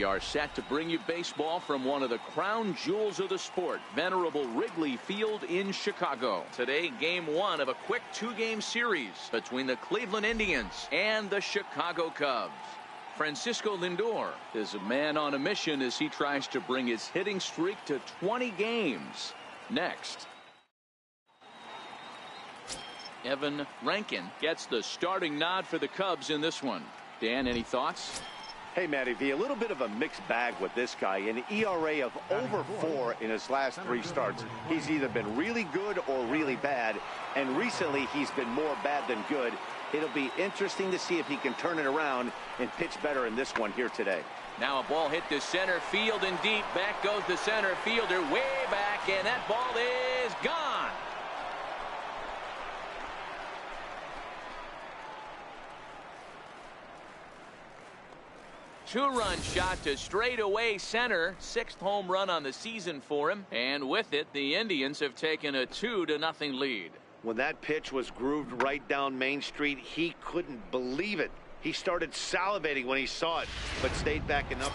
We are set to bring you baseball from one of the crown jewels of the sport, venerable Wrigley Field in Chicago. Today, game one of a quick two-game series between the Cleveland Indians and the Chicago Cubs. Francisco Lindor is a man on a mission as he tries to bring his hitting streak to 20 games. Next. Evan Rankin gets the starting nod for the Cubs in this one. Dan, any thoughts? Hey, Matty V, a little bit of a mixed bag with this guy. An ERA of over 4 in his last 3 starts. He's either been really good or really bad, and recently he's been more bad than good. It'll be interesting to see if he can turn it around and pitch better in this one here today. Now a ball hit to center field and deep. Back goes the center fielder way back, and that ball is gone. Two-run shot to straightaway center. 6th home run on the season for him. And with it, the Indians have taken a 2-0 lead. When that pitch was grooved right down Main Street, he couldn't believe it. He started salivating when he saw it, but stayed back enough.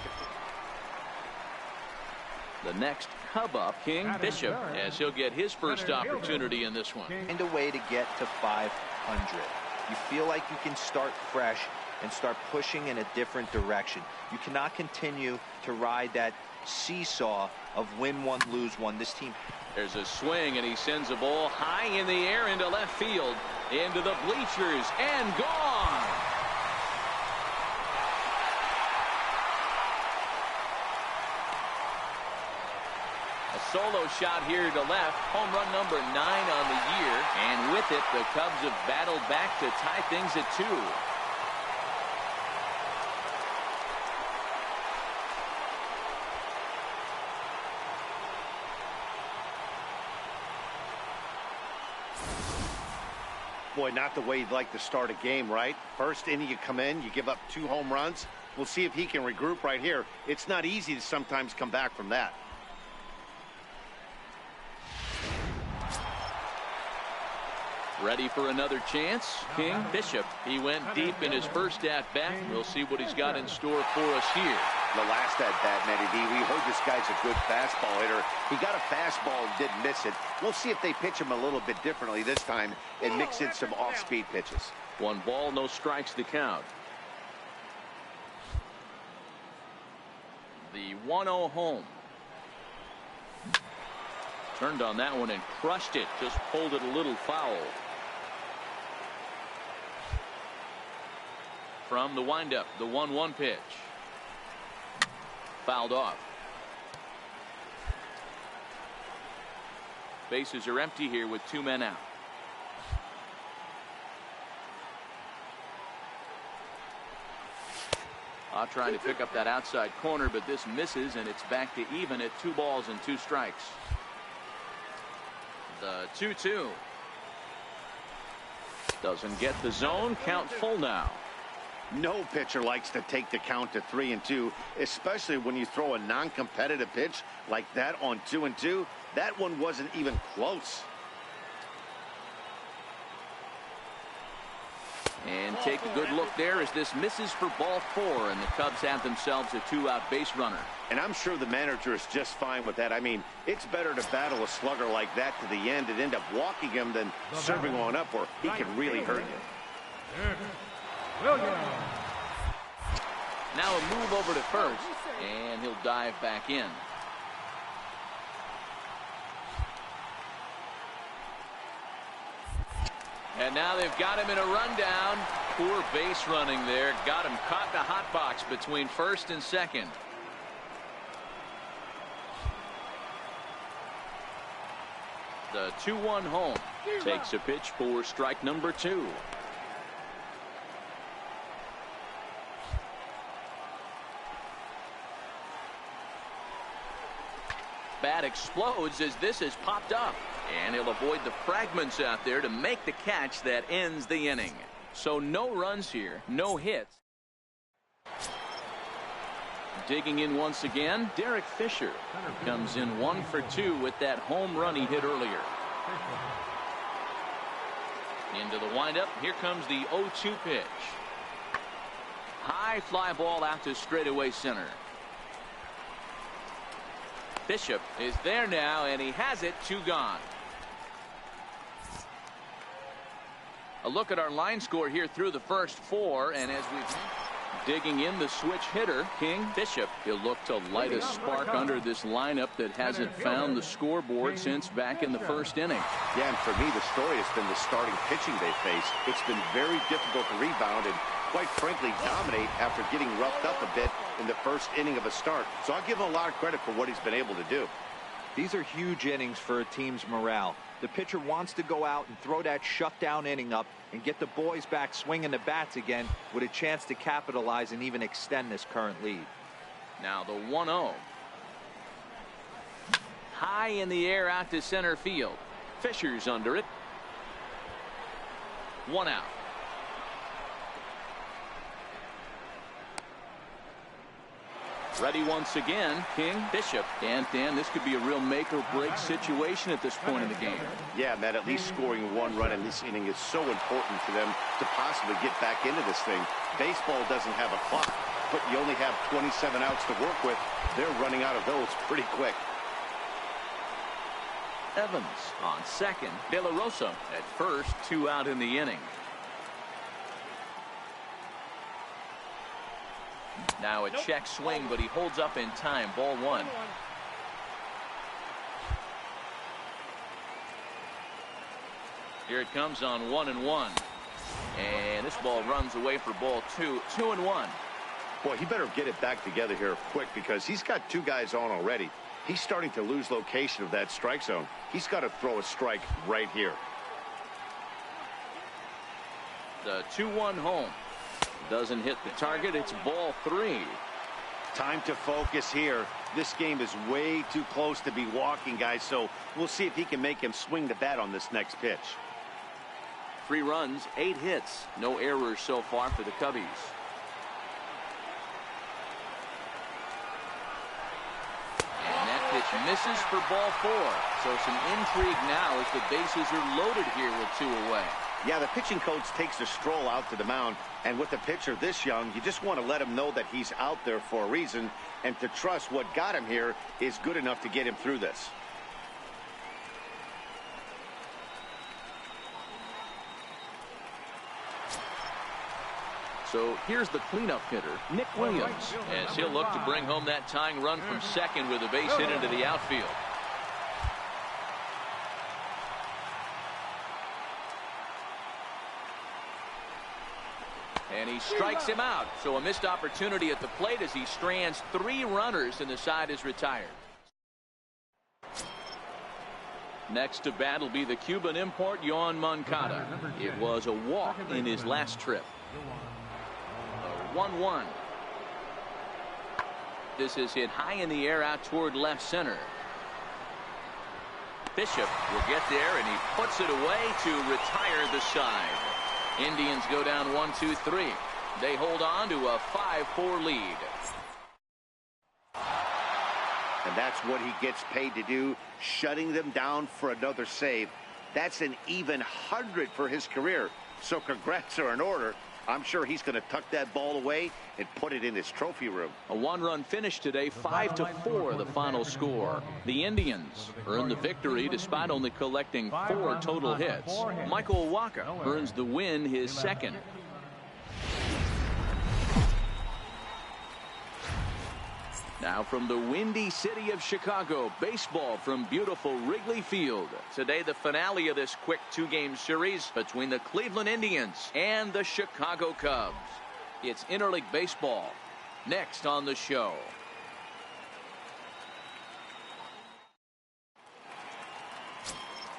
The next Cub up, King Bishop, as he'll get his first opportunity in this one. And a way to get to 500. You feel like you can start fresh and start pushing in a different direction. You cannot continue to ride that seesaw of win one, lose one. This team. There's a swing, and he sends a ball high in the air into left field, into the bleachers, and gone. A solo shot here to left, home run number 9 on the year, and with it, the Cubs have battled back to tie things at 2. Boy, not the way you'd like to start a game, right? First inning, you come in, you give up 2 home runs. We'll see if he can regroup right here. It's not easy to sometimes come back from that. Ready for another chance? King Bishop. He went deep in his first at-bat. We'll see what he's got in store for us here. The last at-bat, Matty V, we heard this guy's a good fastball hitter. He got a fastball and didn't miss it. We'll see if they pitch him a little bit differently this time and mix in some off-speed pitches. 1 ball, no strikes to count. The 1-0 home. Turned on that one and crushed it. Just pulled it a little foul. From the windup, the 1-1 pitch. Fouled off. Bases are empty here with 2 men out. Trying to pick up that outside corner, but this misses, and it's back to even at 2 balls and 2 strikes. The 2-2. Doesn't get the zone. Count full now. No pitcher likes to take the count to 3-2, especially when you throw a non-competitive pitch like that on 2-2. That one wasn't even close. And take a good look there as this misses for ball 4, and the Cubs have themselves a 2-out base runner. And I'm sure the manager is just fine with that. I mean, it's better to battle a slugger like that to the end and end up walking him than serving one up where he can really hurt you. Now a move over to first, and he'll dive back in. And now they've got him in a rundown. Poor base running there. Got him caught in a hot box between first and second. The 2-1 home. Takes a pitch for strike number 2. Bat explodes as this is popped up. And he'll avoid the fragments out there to make the catch that ends the inning. So no runs here, no hits. Digging in once again, Derek Fisher comes in 1 for 2 with that home run he hit earlier. Into the windup, here comes the 0-2 pitch. High fly ball out to straightaway center. Bishop is there now, and he has it. 2 gone. A look at our line score here through the first 4, and as we've digging in the switch hitter, King Bishop. He'll look to light a spark under this lineup that hasn't found the scoreboard since back in the first inning. Yeah, and for me, the story has been the starting pitching they face. It's been very difficult to rebound and, quite frankly, dominate after getting roughed up a bit in the first inning of a start. So I'll give him a lot of credit for what he's been able to do. These are huge innings for a team's morale. The pitcher wants to go out and throw that shutdown inning up and get the boys back swinging the bats again with a chance to capitalize and even extend this current lead. Now the 1-0. High in the air out to center field. Fisher's under it. 1 out. Ready once again, King Bishop. And Dan, this could be a real make or break situation at this point in the game. Yeah, Matt, at least scoring 1 run in this inning is so important for them to possibly get back into this thing. Baseball doesn't have a clock, but you only have 27 outs to work with. They're running out of those pretty quick. Evans on second. De La Rosa at first. 2 out in the inning. Now a check swing, but he holds up in time. Ball 1. Here it comes on 1-1. And this ball runs away for ball 2. 2-1. Boy, he better get it back together here quick because he's got 2 guys on already. He's starting to lose location of that strike zone. He's got to throw a strike right here. The 2-1 home. Doesn't hit the target. It's ball 3. Time to focus here. This game is way too close to be walking, guys, so we'll see if he can make him swing the bat on this next pitch. 3 runs, 8 hits. No errors so far for the Cubbies. And that pitch misses for ball 4. So some intrigue now as the bases are loaded here with 2 away. Yeah, the pitching coach takes a stroll out to the mound, and with a pitcher this young, you just want to let him know that he's out there for a reason, and to trust what got him here is good enough to get him through this. So here's the cleanup hitter, Nick Williams, as he'll look to bring home that tying run from second with a base hit into the outfield. And he strikes him out. So a missed opportunity at the plate as he strands 3 runners and the side is retired. Next to bat will be the Cuban import, Yoan Moncada. It was a walk in his last trip. 1-1. This is hit high in the air out toward left center. Bishop will get there, and he puts it away to retire the side. Indians go down 1-2-3. They hold on to a 5-4 lead. And that's what he gets paid to do, shutting them down for another save. That's an even 100 for his career. So congrats are in order. I'm sure he's going to tuck that ball away and put it in his trophy room. A 1-run finish today, 5-4 the final score. The Indians earn the victory despite only collecting 4 total hits. Michael Waka earns the win, his second. Now from the windy city of Chicago, baseball from beautiful Wrigley Field. Today the finale of this quick 2-game series between the Cleveland Indians and the Chicago Cubs. It's interleague baseball next on the show.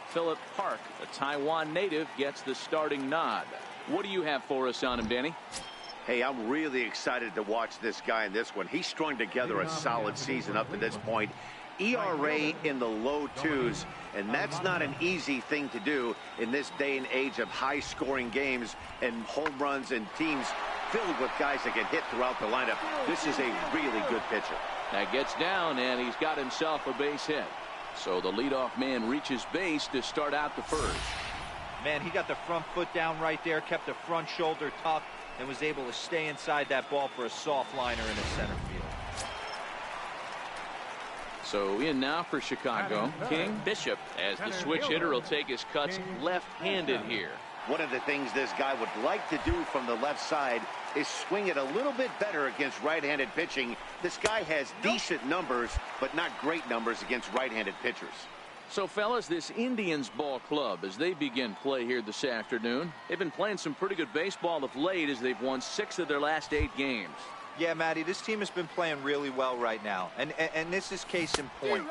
Philip Park, a Taiwan native, gets the starting nod. What do you have for us on him, Danny? Hey, I'm really excited to watch this guy in this one. He's strung together a solid season up to this point. ERA in the low 2s, and that's not an easy thing to do in this day and age of high-scoring games and home runs and teams filled with guys that can hit throughout the lineup. This is a really good pitcher. That gets down, and he's got himself a base hit. So the leadoff man reaches base to start out the first. Man, he got the front foot down right there, kept the front shoulder tucked, and was able to stay inside that ball for a soft liner in the center field. So in now for Chicago, King. Bishop, as the switch hitter, will take his cuts left-handed here. One of the things this guy would like to do from the left side is swing it a little bit better against right-handed pitching. This guy has decent numbers, but not great numbers against right-handed pitchers. So, fellas, this Indians ball club, as they begin play here this afternoon, they've been playing some pretty good baseball of late as they've won 6 of their last 8 games. Yeah, Matty, this team has been playing really well right now. And this is case in point.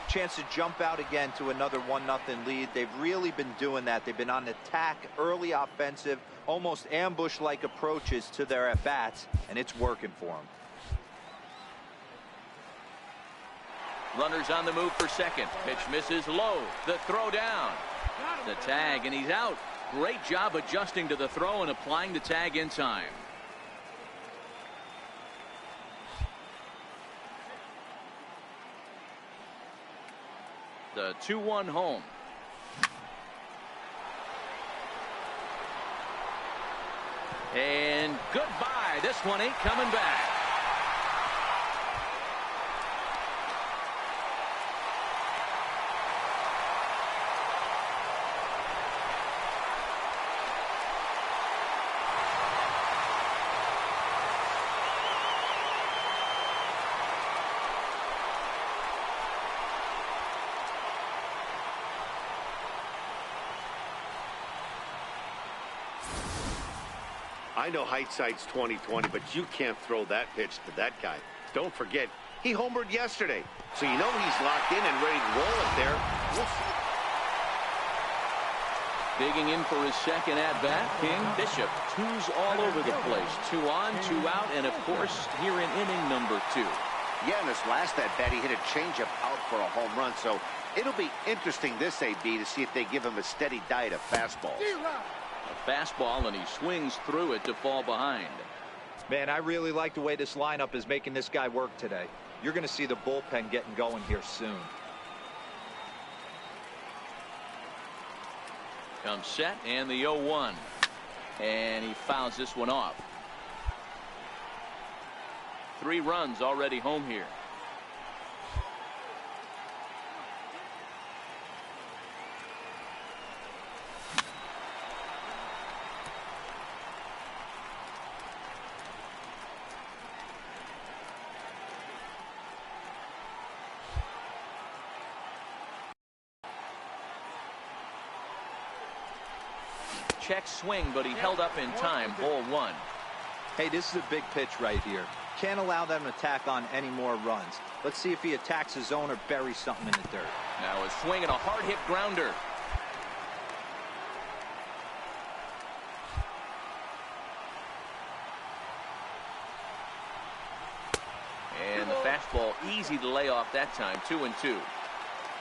Chance to jump out again to another 1-0 lead. They've really been doing that. They've been on attack, early offensive, almost ambush-like approaches to their at-bats, and it's working for them. Runners on the move for second. Pitch misses low. The throw down. The tag, and he's out. Great job adjusting to the throw and applying the tag in time. The 2-1 home. And goodbye. This one ain't coming back. I know hindsight's 20/20, but you can't throw that pitch to that guy. Don't forget, he homered yesterday, so you know he's locked in and ready to roll it there. We'll see. Digging in for his second at-bat, King. Bishop, 2s all over the place. 2 on, 2 out, and of course, here in inning number 2. Yeah, in this last at-bat, he hit a changeup out for a home run, so it'll be interesting this AB to see if they give him a steady diet of fastballs. A fastball, and he swings through it to fall behind. Man, I really like the way this lineup is making this guy work today. You're going to see the bullpen getting going here soon. Comes set, and the 0-1. And he fouls this one off. 3 runs already home here. Check swing, but he held up in time. Ball 1. Hey, this is a big pitch right here. Can't allow them to tack on any more runs. Let's see if he attacks his zone or buries something in the dirt. Now a swing and a hard hit grounder. And the fastball easy to lay off that time. 2-2.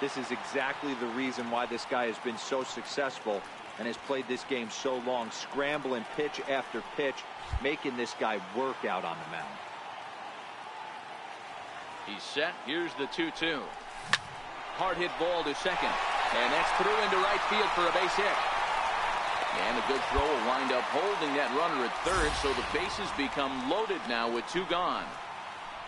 This is exactly the reason why this guy has been so successful and has played this game so long, scrambling pitch after pitch, making this guy work out on the mound. He's set. Here's the 2-2. Hard hit ball to second, and that's through into right field for a base hit. And a good throw will wind up holding that runner at third, so the bases become loaded now with 2 gone.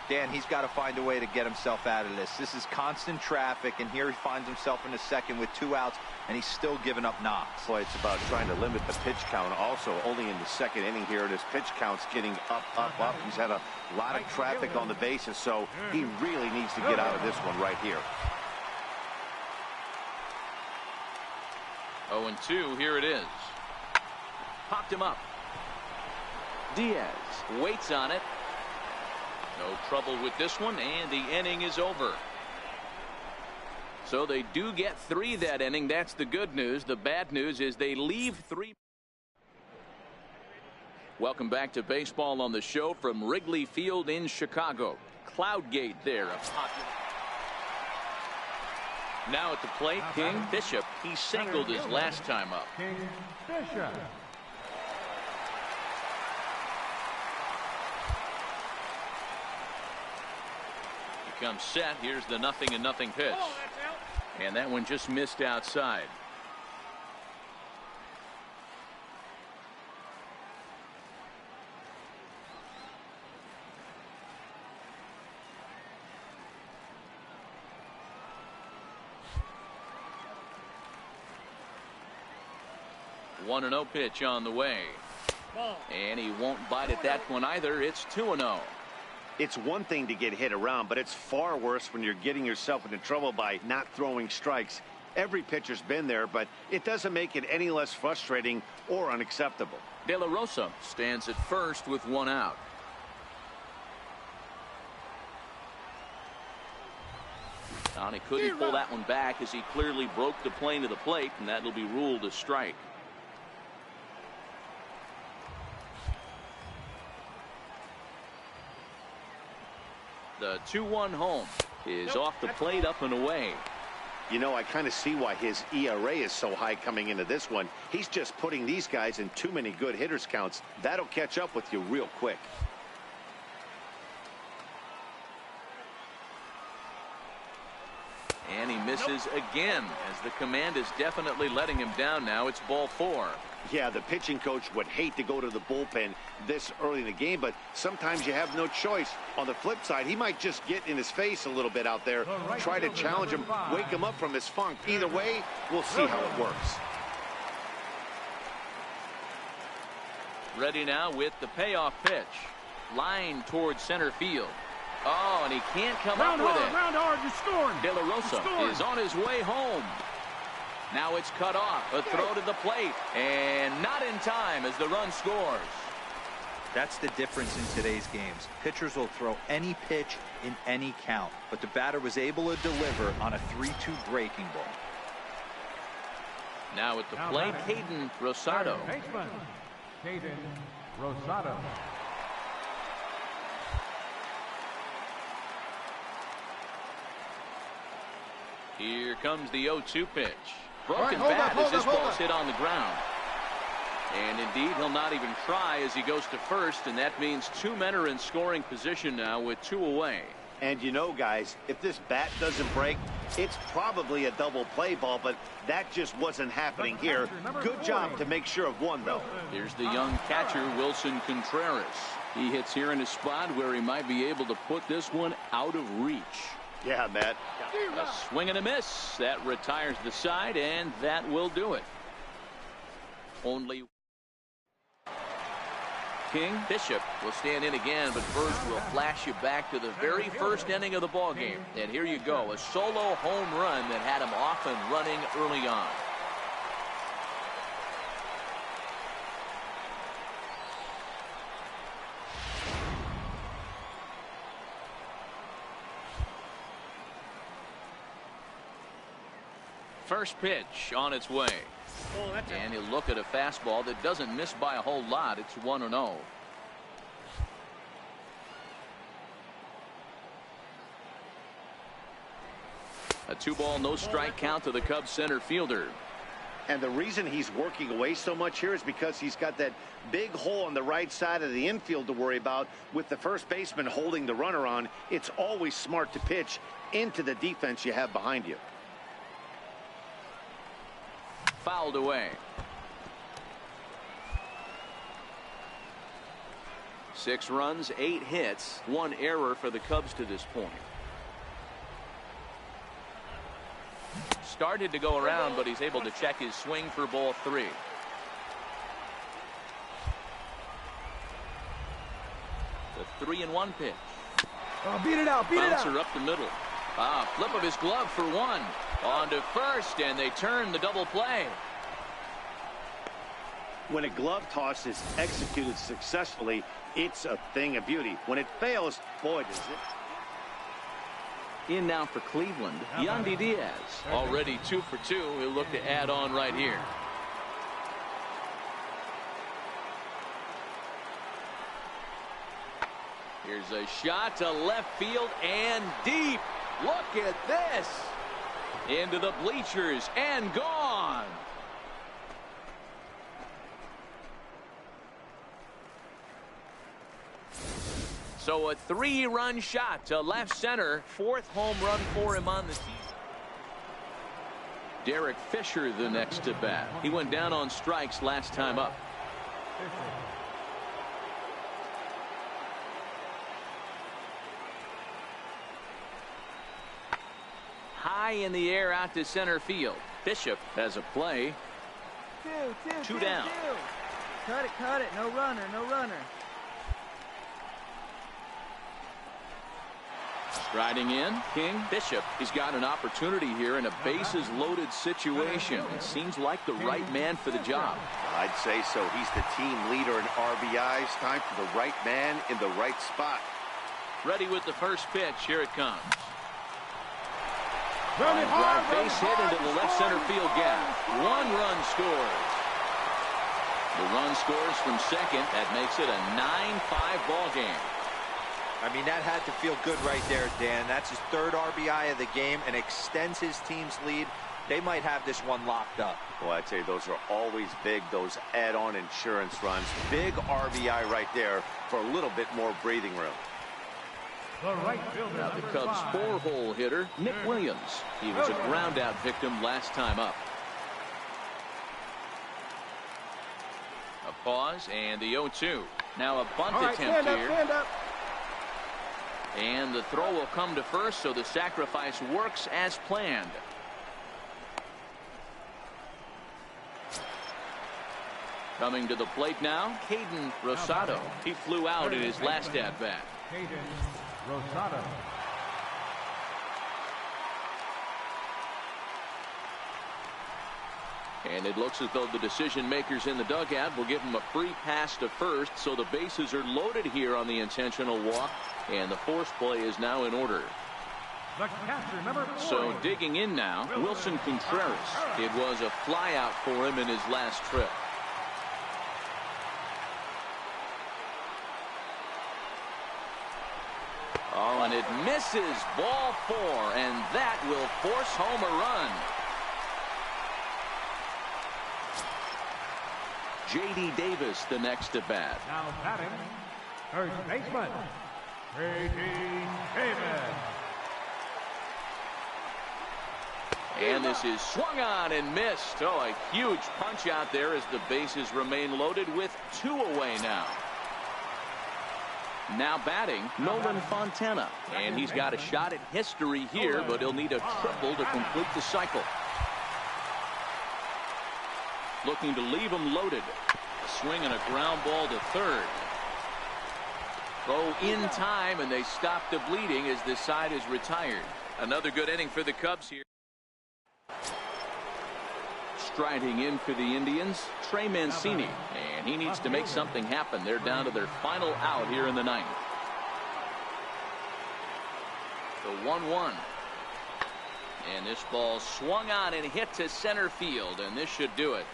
Dan, he's got to find a way to get himself out of this. This is constant traffic, and here he finds himself in the second with 2 outs, and he's still giving up knocks. Boy, it's about trying to limit the pitch count. Also, only in the second inning here, and his pitch count's getting up, up, up. He's had a lot of traffic on the bases, so he really needs to get out of this one right here. 0-2, here it is. Popped him up. Diaz waits on it. No trouble with this one, and the inning is over. So they do get 3 that inning. That's the good news. The bad news is they leave 3. Welcome back to baseball on the show from Wrigley Field in Chicago. Cloudgate there. Now at the plate, King. Bishop. He singled his last time up. King Bishop. Comes set. Here's the 0-0 pitch. And that one just missed outside. 1-0 pitch on the way. And he won't bite at that one either. It's 2-0. It's one thing to get hit around, but it's far worse when you're getting yourself into trouble by not throwing strikes. Every pitcher's been there, but it doesn't make it any less frustrating or unacceptable. De La Rosa stands at first with one out. And he couldn't pull that one back as he clearly broke the plane of the plate, and that'll be ruled a strike. The 2-1 home is off the plate, up and away. You know, I kind of see why his ERA is so high coming into this one. He's just putting these guys in too many good hitters counts. That'll catch up with you real quick. And he misses again, as the command is definitely letting him down now. It's ball 4. Yeah, the pitching coach would hate to go to the bullpen this early in the game, but sometimes you have no choice. On the flip side, he might just get in his face a little bit out there, try to challenge him, wake him up from his funk. Either way, we'll see how it works. Ready now with the payoff pitch. Line towards center field. Oh, and he can't come up with it. Round hard, you're scoring. De La Rosa is on his way home. Now it's cut off. A throw to the plate. And not in time as the run scores. That's the difference in today's games. Pitchers will throw any pitch in any count, but the batter was able to deliver on a 3-2 breaking ball. Now at the plate, Caden Rosado. Caden Rosado. Here comes the 0-2 pitch. Broken bat as this ball's hit on the ground. And indeed, he'll not even try as he goes to first, and that means 2 men are in scoring position now with 2 away. And you know, guys, if this bat doesn't break, it's probably a double play ball, but that just wasn't happening here. Good job to make sure of one, though. Here's the young catcher, Wilson Contreras. He hits here in a spot where he might be able to put this one out of reach. Yeah, Matt. A swing and a miss. That retires the side, and that will do it. Only King Bishop will stand in again, but first we'll flash you back to the very first inning of the ball game. And here you go, a solo home run that had him off and running early on. First pitch on its way. And he'll look at a fastball that doesn't miss by a whole lot. It's 1-0. A 2-ball, no strike count to the Cubs center fielder. And the reason he's working away so much here is because he's got that big hole on the right side of the infield to worry about. With the first baseman holding the runner on, it's always smart to pitch into the defense you have behind you. Fouled away. 6 runs, 8 hits, 1 error for the Cubs to this point. Started to go around, but he's able to check his swing for ball 3. The 3-1 pitch. Beat it out, beat it out. Bouncer up the middle. Flip of his glove for 1. On to first, and they turn the double play. When a glove toss is executed successfully, it's a thing of beauty. When it fails, boy, does it. In now for Cleveland, Yandy Diaz. Already 2 for 2. He'll look to add on right here. Here's a shot to left field and deep. Look at this. Into the bleachers and gone. So a 3-run shot to left center. 4th home run for him on the season. Derek Fisher the next to bat. He went down on strikes last time up. High in the air out to center field. Bishop has a play. Two down. Cut it. No runner. Striding in, King Bishop. He's got an opportunity here in a bases-loaded situation. It seems like the right man for the job. I'd say so. He's the team leader in RBIs. Time for the right man in the right spot. Ready with the first pitch. Here it comes. Run it hard, Base hit into the left center field gap. One run scores. The run scores from second. That makes it a 9-5 ball game. I mean, that had to feel good right there, Dan. That's his third RBI of the game and extends his team's lead. They might have this one locked up. Well, I'd say those are always big, those add-on insurance runs. Big RBI right there for a little bit more breathing room. The right fielder, Now the number Cubs' 5. four-hole hitter, Nick Williams. He was a ground-out victim last time up. A pause and the 0-2. Now a bunt All right, attempt here. stand up. And the throw will come to first, so the sacrifice works as planned. Coming to the plate now, Caden Rosado. He flew out in his last at-bat. Caden Rosado. And it looks as though the decision makers in the dugout will give him a free pass to first, so the bases are loaded here on the intentional walk, and the force play is now in order. The catcher, number 4. So digging in now, Wilson Contreras. It was a flyout for him in his last trip. Oh, and it misses. Ball 4, and that will force home a run. J.D. Davis the next to bat. Now batting, first baseman, J.D. Davis. And this is swung on and missed. Oh, a huge punch out there as the bases remain loaded with 2 away now. Now batting, Nolan Fontana. And he's got a shot at history here, but he'll need a triple to complete the cycle. Looking to leave him loaded. Swinging a ground ball to third. Throw in time, and they stop the bleeding as this side is retired. Another good inning for the Cubs here. Striding in for the Indians, Trey Mancini, and he needs to make something happen. They're down to their final out here in the ninth. The 1-1. And this ball swung on and hit to center field, and this should do it.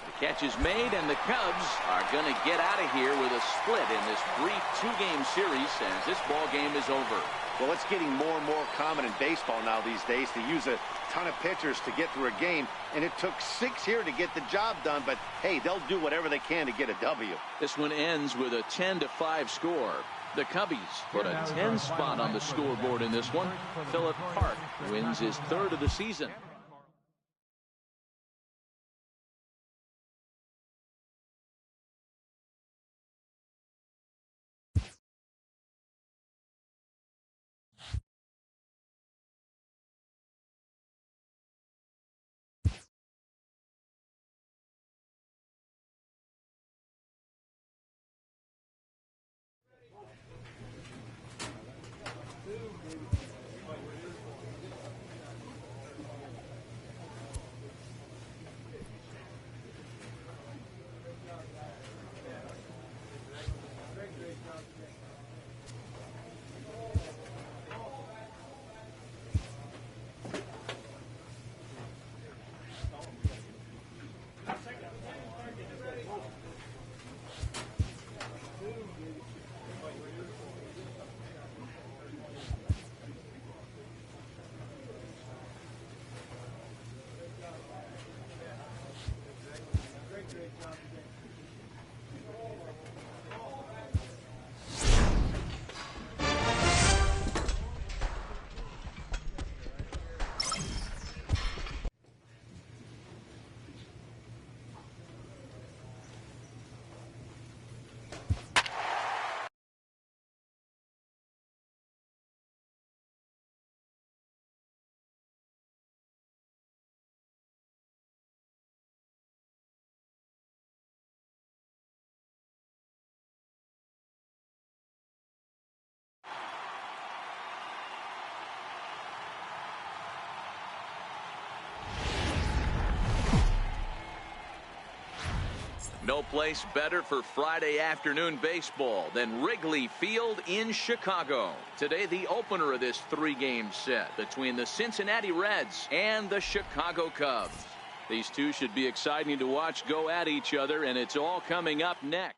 The catch is made, and the Cubs are going to get out of here with a split in this brief 2-game series as this ball game is over. Well, it's getting more and more common in baseball now these days to use a ton of pitchers to get through a game, and it took 6 here to get the job done, but hey, they'll do whatever they can to get a W. This one ends with a 10-5 score. The Cubbies put a 10 spot on the scoreboard in this one. Philip Hart wins his 3rd of the season. No place better for Friday afternoon baseball than Wrigley Field in Chicago. Today, the opener of this three-game set between the Cincinnati Reds and the Chicago Cubs. These two should be exciting to watch go at each other, and it's all coming up next.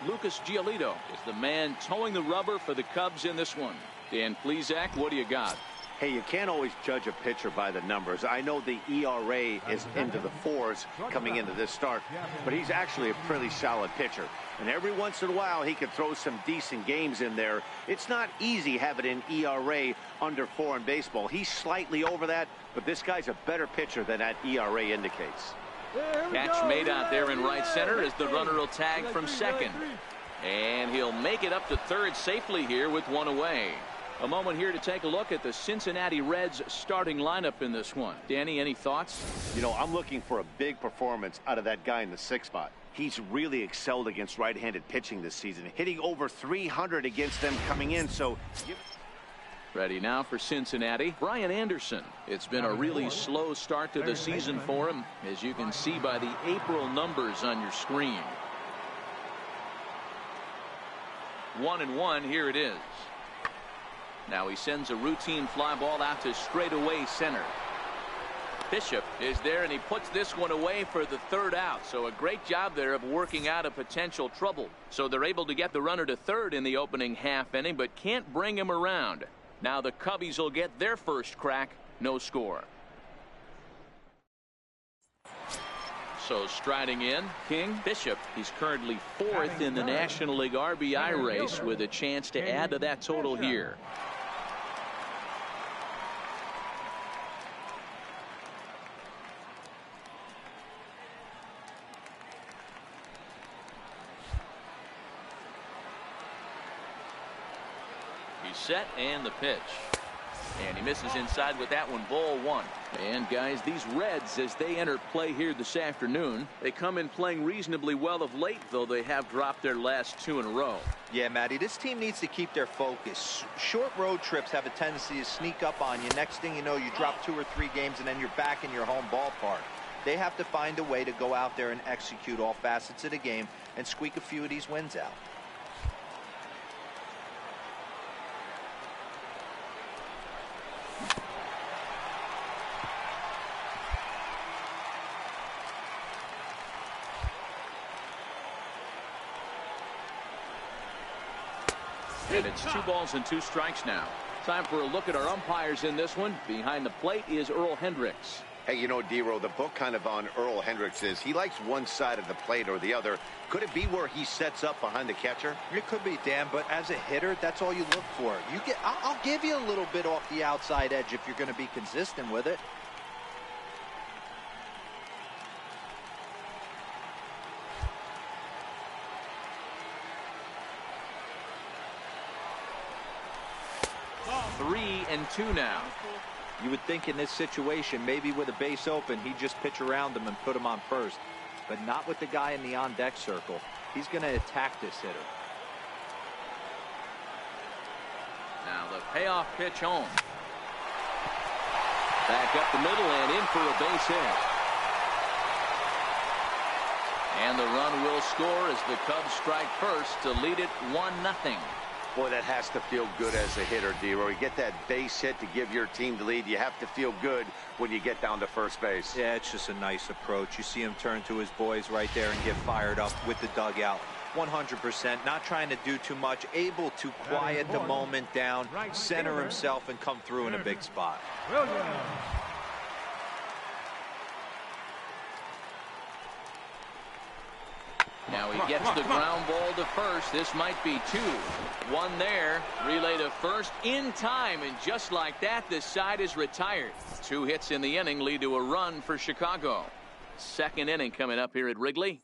Lucas Giolito is the man towing the rubber for the Cubs in this one. Dan Plesac, what do you got? Hey, you can't always judge a pitcher by the numbers. I know the ERA is into the 4s coming into this start, but he's actually a pretty solid pitcher. And every once in a while, he can throw some decent games in there. It's not easy having an ERA under 4 in baseball. He's slightly over that, but this guy's a better pitcher than that ERA indicates. Catch made out there in right center as the runner will tag from second. And he'll make it up to third safely here with one away. A moment here to take a look at the Cincinnati Reds starting lineup in this one. Danny, any thoughts? You know, I'm looking for a big performance out of that guy in the 6th spot. He's really excelled against right-handed pitching this season, hitting over 300 against them coming in. So ready now for Cincinnati, Brian Anderson. It's been a really slow start to the season for him, as you can see by the April numbers on your screen. 1-1, here it is. Now he sends a routine fly ball out to straightaway center. Bishop is there, and he puts this one away for the third out. So a great job there of working out a potential trouble. So they're able to get the runner to third in the opening half inning, but can't bring him around. Now the Cubbies will get their first crack. No score. So striding in, King. Bishop. He's currently 4th in the National League RBI race with a chance to add to that total here. He's set, and the pitch. And he misses inside with that one, ball 1. And guys, these Reds, as they enter play here this afternoon, they come in playing reasonably well of late, though they have dropped their last 2 in a row. Yeah, Matty, this team needs to keep their focus. Short road trips have a tendency to sneak up on you. Next thing you know, you drop 2 or 3 games, and then you're back in your home ballpark. They have to find a way to go out there and execute all facets of the game and squeak a few of these wins out. And it's 2 balls and 2 strikes now. Time for a look at our umpires in this one. Behind the plate is Earl Hendricks. Hey, you know, D-Row, the book kind of on Earl Hendricks is he likes one side of the plate or the other. Could it be where he sets up behind the catcher? It could be, Dan, but as a hitter, that's all you look for. I'll give you a little bit off the outside edge if you're going to be consistent with it. Three and 2 now. You would think in this situation, maybe with a base open, he'd just pitch around him and put him on first. But not with the guy in the on-deck circle. He's going to attack this hitter. Now the payoff pitch home. Back up the middle and in for a base hit. And the run will score as the Cubs strike first to lead it 1-0. Boy, that has to feel good as a hitter, D-Roy. You get that base hit to give your team the lead. You have to feel good when you get down to first base. Yeah, it's just a nice approach. You see him turn to his boys right there and get fired up with the dugout. 100%, not trying to do too much, able to quiet the moment down, center himself, and come through in a big spot. Now he gets the ground ball to first. This might be 2. 1 there. Relay to first in time. And just like that, this side is retired. 2 hits in the inning lead to a run for Chicago. Second inning coming up here at Wrigley.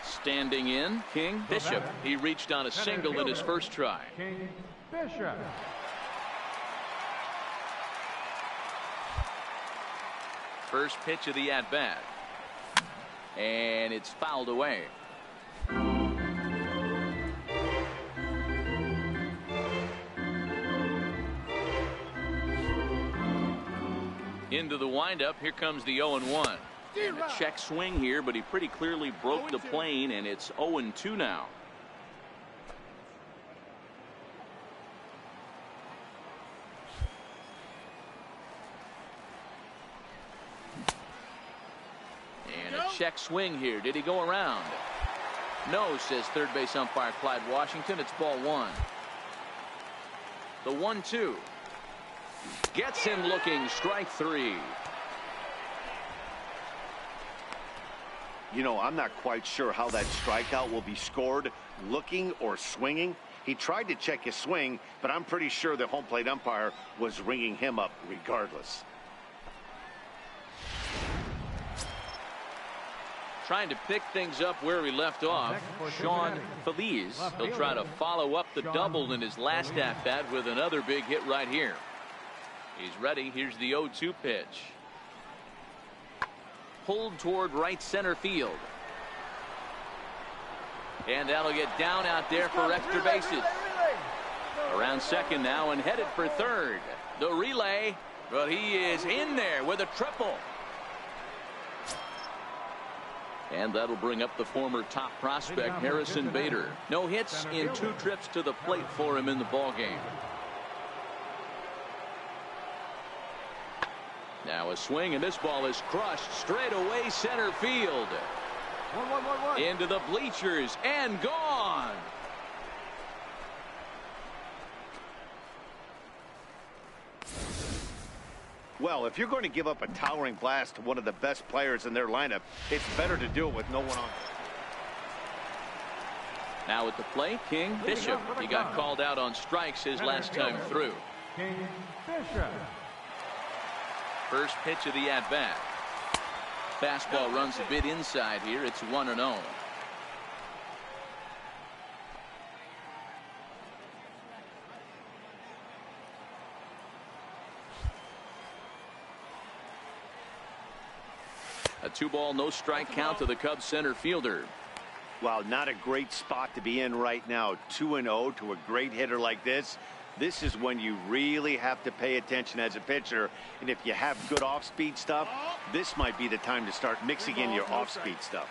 Standing in, King. Bishop. He reached on a single in his first try. King Bishop. First pitch of the at-bat. And it's fouled away. Into the windup, here comes the 0-1. And a check swing here, but he pretty clearly broke the plane, and it's 0-2 now. And a check swing here. Did he go around? No, says third base umpire Clyde Washington. It's ball one. The 1-2. Gets him looking. Strike three. You know, I'm not quite sure how that strikeout will be scored, looking or swinging. He tried to check his swing, but I'm pretty sure the home plate umpire was ringing him up regardless. Trying to pick things up where he left off. Sean Feliz. He'll try to follow up the double in his last at-bat with another big hit right here. He's ready. Here's the 0-2 pitch. Pulled toward right center field. And that'll get down out there for extra bases. Around second now and headed for third. The relay, but he is in there with a triple. And that'll bring up the former top prospect Harrison Bader. No hits in 2 trips to the plate for him in the ballgame. Now a swing, and this ball is crushed straight away center field. Into the bleachers and gone. Well, if you're going to give up a towering blast to one of the best players in their lineup, it's better to do it with no one on. Now at the plate, King Bishop. He got called out on strikes his last time through. King Bishop. First pitch of the at-bat. Fastball runs a bit inside here. It's 1-0. A 2-ball, no strike count to the Cubs center fielder. Well, not a great spot to be in right now. 2-0 to a great hitter like this. This is when you really have to pay attention as a pitcher. And if you have good off-speed stuff, this might be the time to start mixing in your off-speed stuff.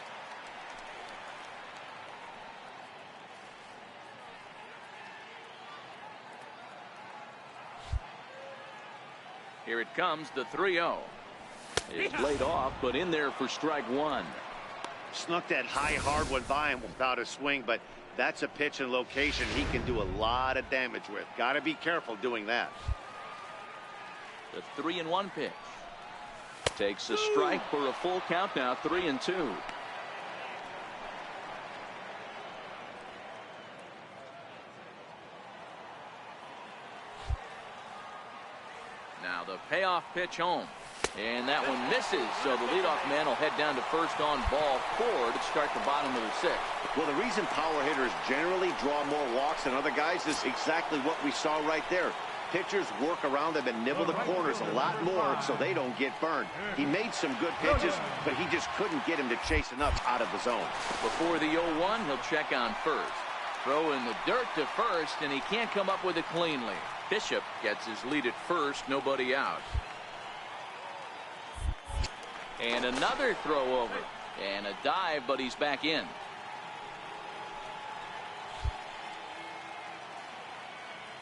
Here it comes, the 3-0. It's laid off, but in there for strike one. Snuck that high hard one by him without a swing, but that's a pitch and location he can do a lot of damage with. Got to be careful doing that. The 3-1 pitch. Takes a strike for a full count now, 3-2. Now the payoff pitch home. And that one misses, so the leadoff man will head down to first on ball 4 to start the bottom of the 6th. Well, the reason power hitters generally draw more walks than other guys is exactly what we saw right there. Pitchers work around them and nibble the corners a lot more so they don't get burned. He made some good pitches, but he just couldn't get him to chase enough out of the zone. Before the 0-1, he'll check on first. Throw in the dirt to first, and he can't come up with it cleanly. Bishop gets his lead at first, nobody out. And another throw over. And a dive, but he's back in.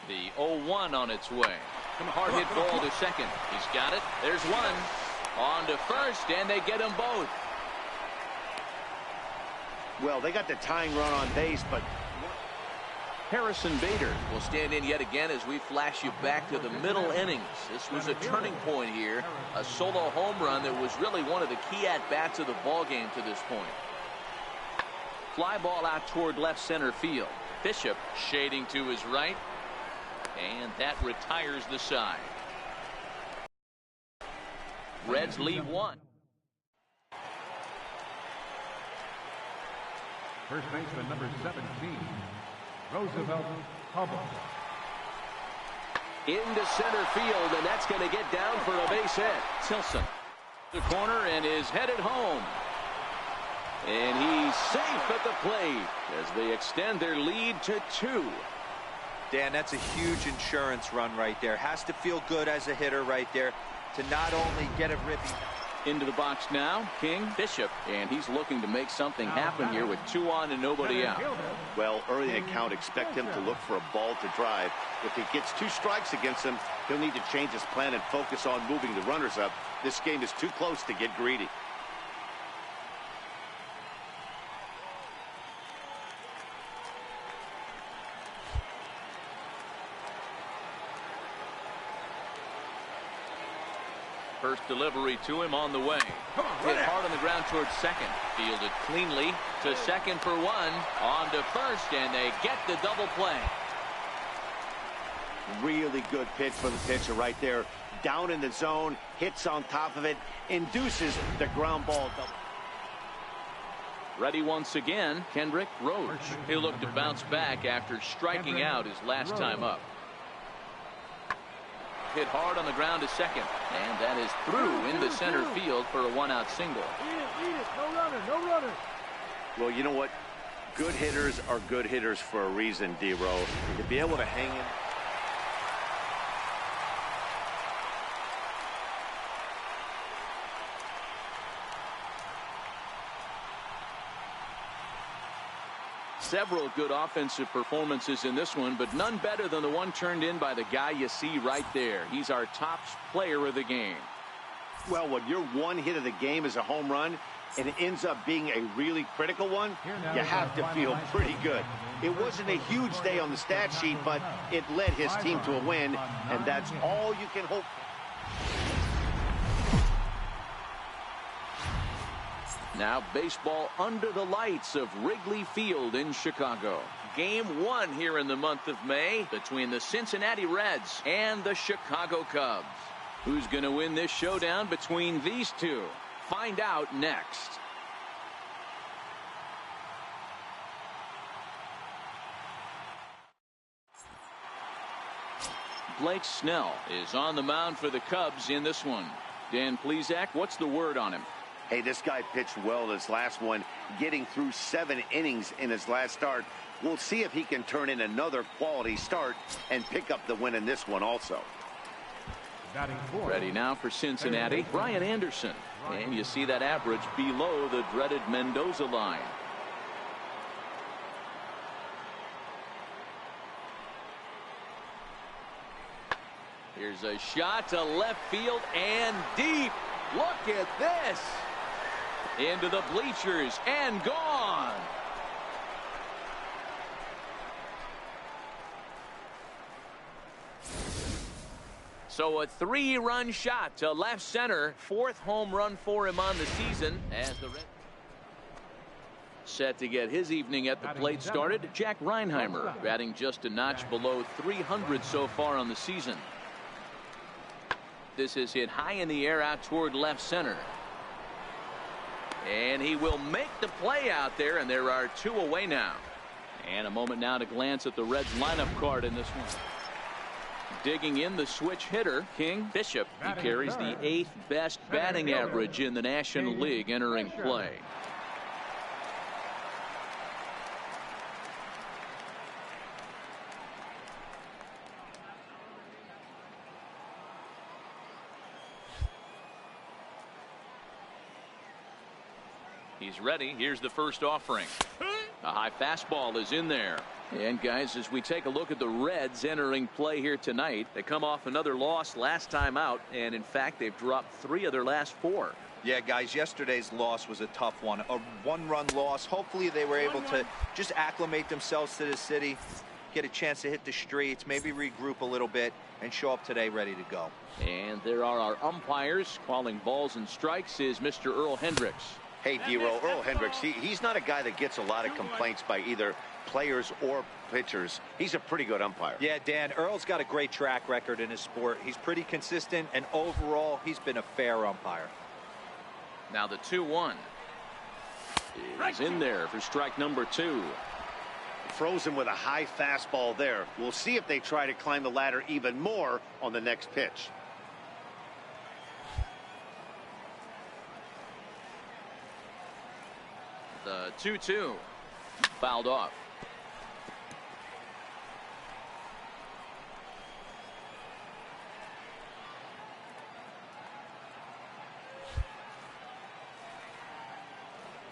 The 0-1 on its way. Hard hit ball to second. He's got it. There's one. On to first, and they get them both. Well, they got the tying run on base, but Harrison Bader will stand in yet again as we flash you back to the middle innings. This was a turning point here. A solo home run that was really one of the key at-bats of the ballgame to this point. Fly ball out toward left center field. Bishop shading to his right. And that retires the side. Reds lead 1. First baseman number 17, Roosevelt Hubble. Into center field, and that's going to get down for a base hit. Tilson, the corner, and is headed home. And he's safe at the plate as they extend their lead to 2. Dan, that's a huge insurance run right there. Has to feel good as a hitter right there. to not only get a ripping. Into the box now, King, Bishop, and he's looking to make something happen here with 2 on and nobody out. Well, early in the count, expect him to look for a ball to drive. If he gets 2 strikes against him, he'll need to change his plan and focus on moving the runners up. This game is too close to get greedy. First delivery to him on the way. Hit hard on the ground towards second. Fielded cleanly to second for 1. On to first, and they get the double play. Really good pitch for the pitcher right there. Down in the zone, hits on top of it, induces the ground ball double. Ready once again, Kendrick Rose. He'll look to bounce back after striking out his last time up. Hit hard on the ground to second, and that is through into center field for a 1-out single. Eat it. No runner. No runner. Well, you know what? Good hitters are good hitters for a reason, D-Row. To be able to hang in. Several good offensive performances in this one, but none better than the one turned in by the guy you see right there. He's our top player of the game. Well, when your one hit of the game is a home run and it ends up being a really critical one, you have to feel pretty good. It wasn't a huge day on the stat sheet, but it led his team to a win, and that's all you can hope for. Now baseball under the lights of Wrigley Field in Chicago. Game 1 here in the month of May between the Cincinnati Reds and the Chicago Cubs. Who's going to win this showdown between these two? Find out next. Blake Snell is on the mound for the Cubs in this one. Dan Plesac, what's the word on him? Hey, this guy pitched well in his last one, getting through 7 innings in his last start. We'll see if he can turn in another quality start and pick up the win in this one also. Ready now for Cincinnati, Brian Anderson. And you see that average below the dreaded Mendoza line. Here's a shot to left field and deep. Look at this. Into the bleachers and gone. So a 3-run shot to left center. 4th home run for him on the season as the Reds set to get his evening at the plate started. Jack Reinheimer batting just a notch below 300 so far on the season. This is hit high in the air out toward left center. And he will make the play out there, and there are 2 away now. And a moment now to glance at the Reds lineup card in this one. Digging in the switch hitter, King Bishop. He carries the 8th best batting average in the National League entering play. He's ready. Here's the first offering. A high fastball is in there. And guys, as we take a look at the Reds entering play here tonight, they come off another loss last time out, and in fact they've dropped 3 of their last 4. Yeah, guys, yesterday's loss was a tough one. A 1-run loss. Hopefully they were able to just acclimate themselves to the city, get a chance to hit the streets, maybe regroup a little bit, and show up today ready to go. And there are our umpires. Calling balls and strikes is Mr. Earl Hendricks. Hey, D-Row, Earl Hendricks, he's not a guy that gets a lot of complaints by either players or pitchers. He's a pretty good umpire. Yeah, Dan, Earl's got a great track record in his sport. He's pretty consistent, and overall, he's been a fair umpire. Now the 2-1 is in there for strike number 2. Frozen with a high fastball there. We'll see if they try to climb the ladder even more on the next pitch. The 2-2 fouled off.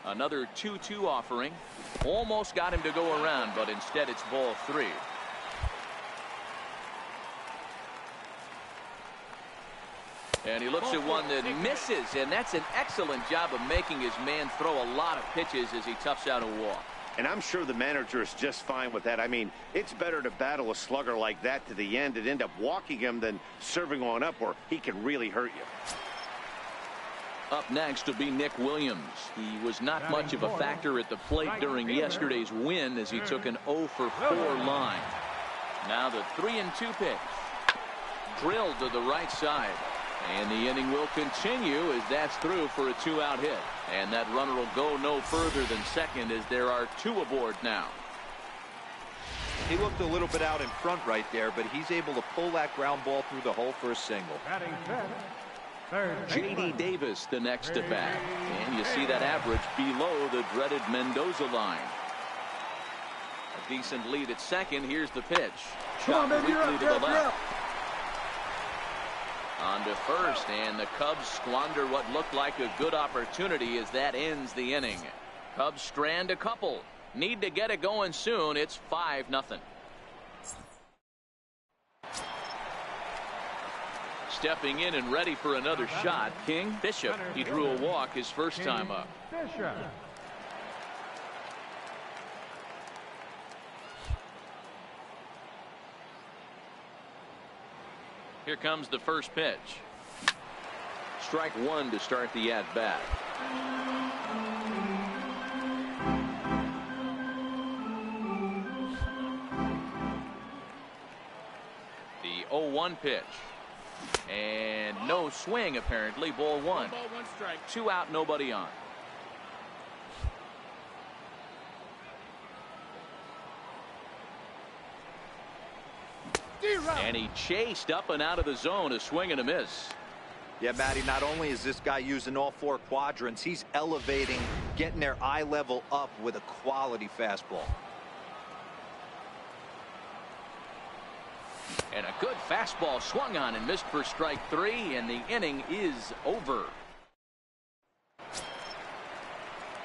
Another 2-2 offering. Almost got him to go around, but instead it's ball 3. And he looks at one that misses, and that's an excellent job of making his man throw a lot of pitches as he toughs out a walk. And I'm sure the manager is just fine with that. I mean, it's better to battle a slugger like that to the end and end up walking him than serving on up where he can really hurt you. Up next will be Nick Williams. He was not much of a factor at the plate during yesterday's win as he took an 0-for-4 line. Now the 3-2 pitch. Drilled to the right side. And the inning will continue as that's through for a 2-out hit. And that runner will go no further than second as there are 2 aboard now. He looked a little bit out in front right there, but he's able to pull that ground ball through the hole for a single. Batting 10th, third J.D. baseman. Davis the next at bat. And you see that average below the dreaded Mendoza line. A decent lead at second. Here's the pitch. Shot weakly to the left. On to first, and the Cubs squander what looked like a good opportunity as that ends the inning. Cubs strand a couple. Need to get it going soon. It's 5-0. Stepping in and ready for another shot, King Bishop. He drew a walk his first time up. Bishop. Here comes the first pitch. Strike 1 to start the at-bat. The 0-1 pitch. And no swing apparently. Ball 1. 2 out, nobody on. And he chased up and out of the zone, a swing and a miss. Yeah, Matty, not only is this guy using all 4 quadrants, he's elevating, getting their eye level up with a quality fastball. And a good fastball swung on and missed for strike 3, and the inning is over.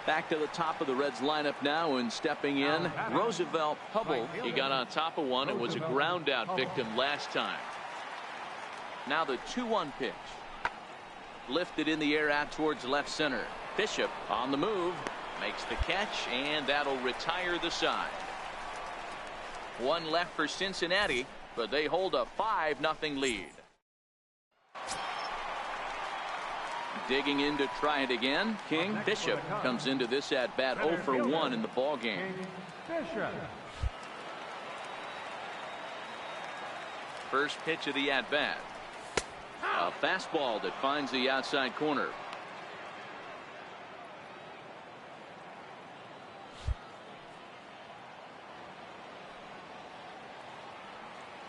Back to the top of the Reds lineup now, and stepping in, Roosevelt Hubble. He got on top of one. It was a ground out victim last time. Now the 2-1 pitch. Lifted in the air out towards left center. Bishop on the move. Makes the catch, and that'll retire the side. 1 left for Cincinnati, but they hold a 5-0 lead. Digging in to try it again. King Bishop comes into this at bat 0-for-1 in the ball game. Bishop. First pitch of the at bat. A fastball that finds the outside corner.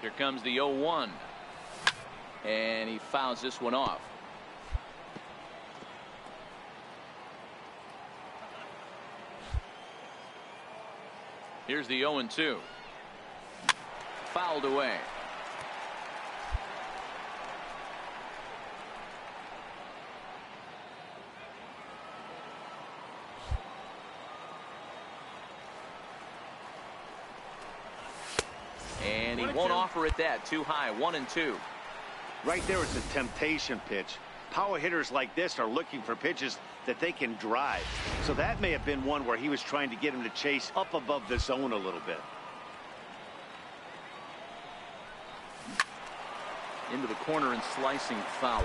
Here comes the 0-1. And he fouls this one off. Here's the 0-2. Fouled away. And he won't offer it that. Too high. 1-2. Right there is a temptation pitch. Power hitters like this are looking for pitches that they can drive. So that may have been one where he was trying to get him to chase up above the zone a little bit. Into the corner and slicing foul.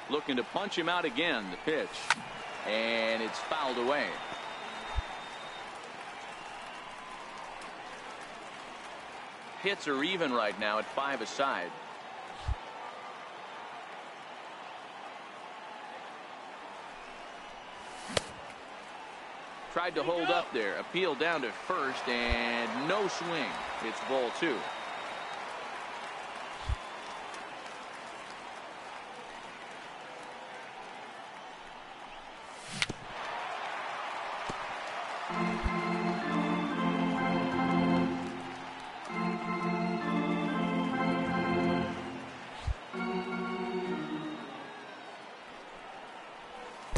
Looking to punch him out again. The pitch. And it's fouled away. Hits are even right now at 5 aside. Tried to hold up there. Appeal down to first, and no swing. It's ball 2.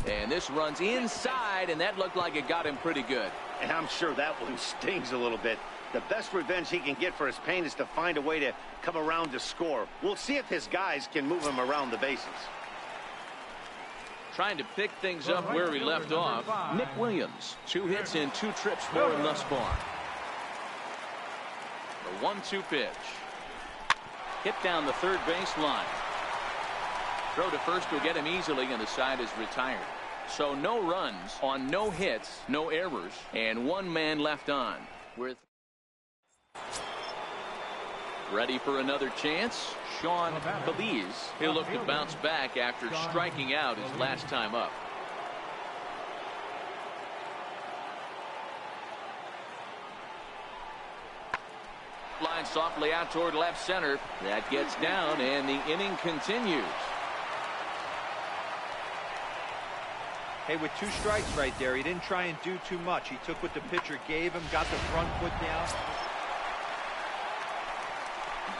And this runs inside, and that looked like it got him pretty good. And I'm sure that one stings a little bit. The best revenge he can get for his pain is to find a way to come around to score. We'll see if his guys can move him around the bases. Trying to pick things up where he left off, Nick Williams. 2 hits and 2 trips for him thus far. The 1-2 pitch. Hit down the third base line. Throw to first will get him easily, and the side is retired. So no runs on no hits, no errors, and 1 man left on. Ready for another chance? Sean Belize. He'll look to bounce back after striking out his last time up. Line softly out toward left center. That gets down, and the inning continues. Hey, with 2 strikes right there, he didn't try and do too much. He took what the pitcher gave him, got the front foot down.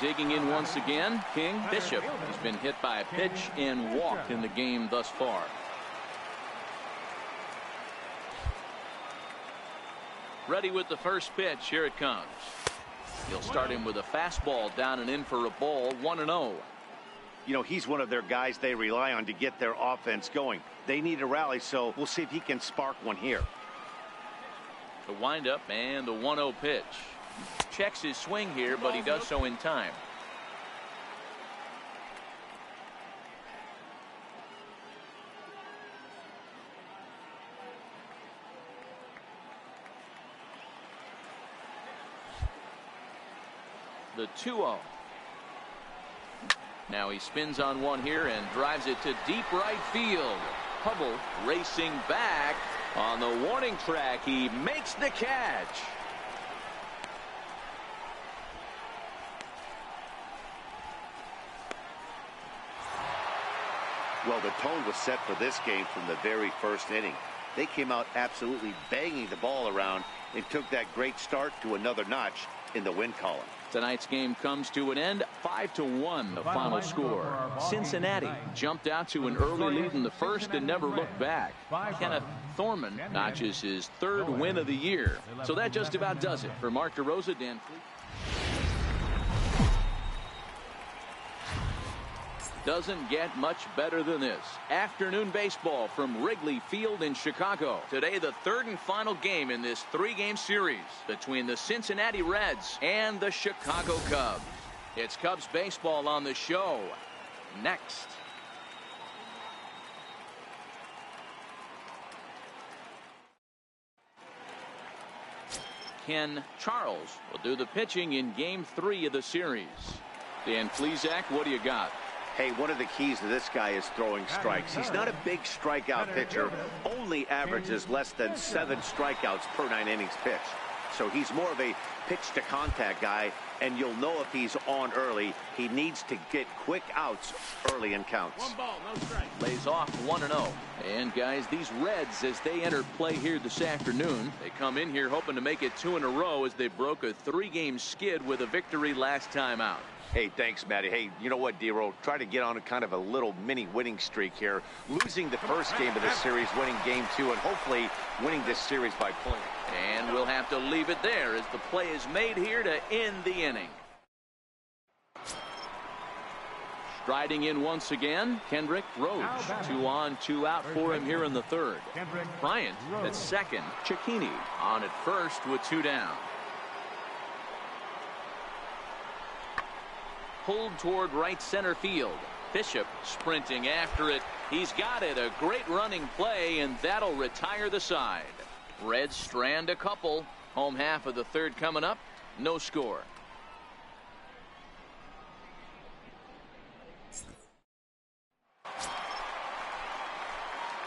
Digging in once again, King Bishop has been hit by a pitch and walked in the game thus far. Ready with the first pitch. Here it comes. He'll start him with a fastball down and in for a ball. 1-0. You know, he's one of their guys they rely on to get their offense going. They need a rally, so we'll see if he can spark one here. The windup and the 1-0 pitch. Checks his swing here, but he does so in time. The 2-0. Now he spins on one here and drives it to deep right field. Hubble racing back on the warning track. He makes the catch. Well, the tone was set for this game from the very first inning. They came out absolutely banging the ball around and took that great start to another notch in the win column. Tonight's game comes to an end. 5-1 the final score. Cincinnati jumped out to an early lead in the first and never looked back. Kenneth Thorman notches his 3rd win of the year. So that just about does it. For Mark DeRosa, Dan Fleet. Doesn't get much better than this. Afternoon baseball from Wrigley Field in Chicago. Today, the 3rd and final game in this 3-game series between the Cincinnati Reds and the Chicago Cubs. It's Cubs baseball on the show next. Ken Charles will do the pitching in Game 3 of the series. Dan Flezak, what do you got? Hey, one of the keys to this guy is throwing strikes. He's not a big strikeout pitcher, only averages less than 7 strikeouts per 9 innings pitched. So he's more of a pitch to contact guy, and you'll know if he's on early. He needs to get quick outs early in counts. 1 ball, no strike. Lays off 1-0. And guys, these Reds, as they enter play here this afternoon, they come in here hoping to make it 2 in a row as they broke a 3-game skid with a victory last time out. Hey, thanks, Matty. Hey, you know what, D-Roll? Try to get on a kind of a little mini winning streak here. Losing the first game of this series, winning Game 2, and hopefully winning this series by point. And we'll have to leave it there as the play is made here to end the inning. Striding in once again, Kendrick Rose. 2 on, 2 out for him here in the 3rd. Bryant at second. Cicchini on at first with 2 down. Pulled toward right center field. Bishop sprinting after it. He's got it. A great running play, and that'll retire the side. Reds strand a couple. Home half of the 3rd coming up. No score.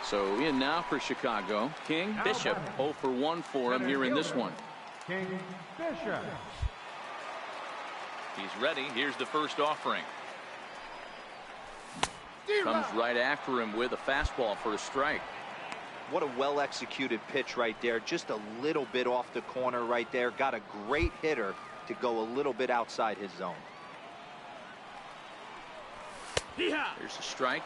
So in now for Chicago. King Bishop 0 for 1 for him here in this one. King Bishop. He's ready. Here's the first offering. Comes right after him with a fastball for a strike. What a well-executed pitch right there. Just a little bit off the corner right there. Got a great hitter to go a little bit outside his zone. Here's a strike.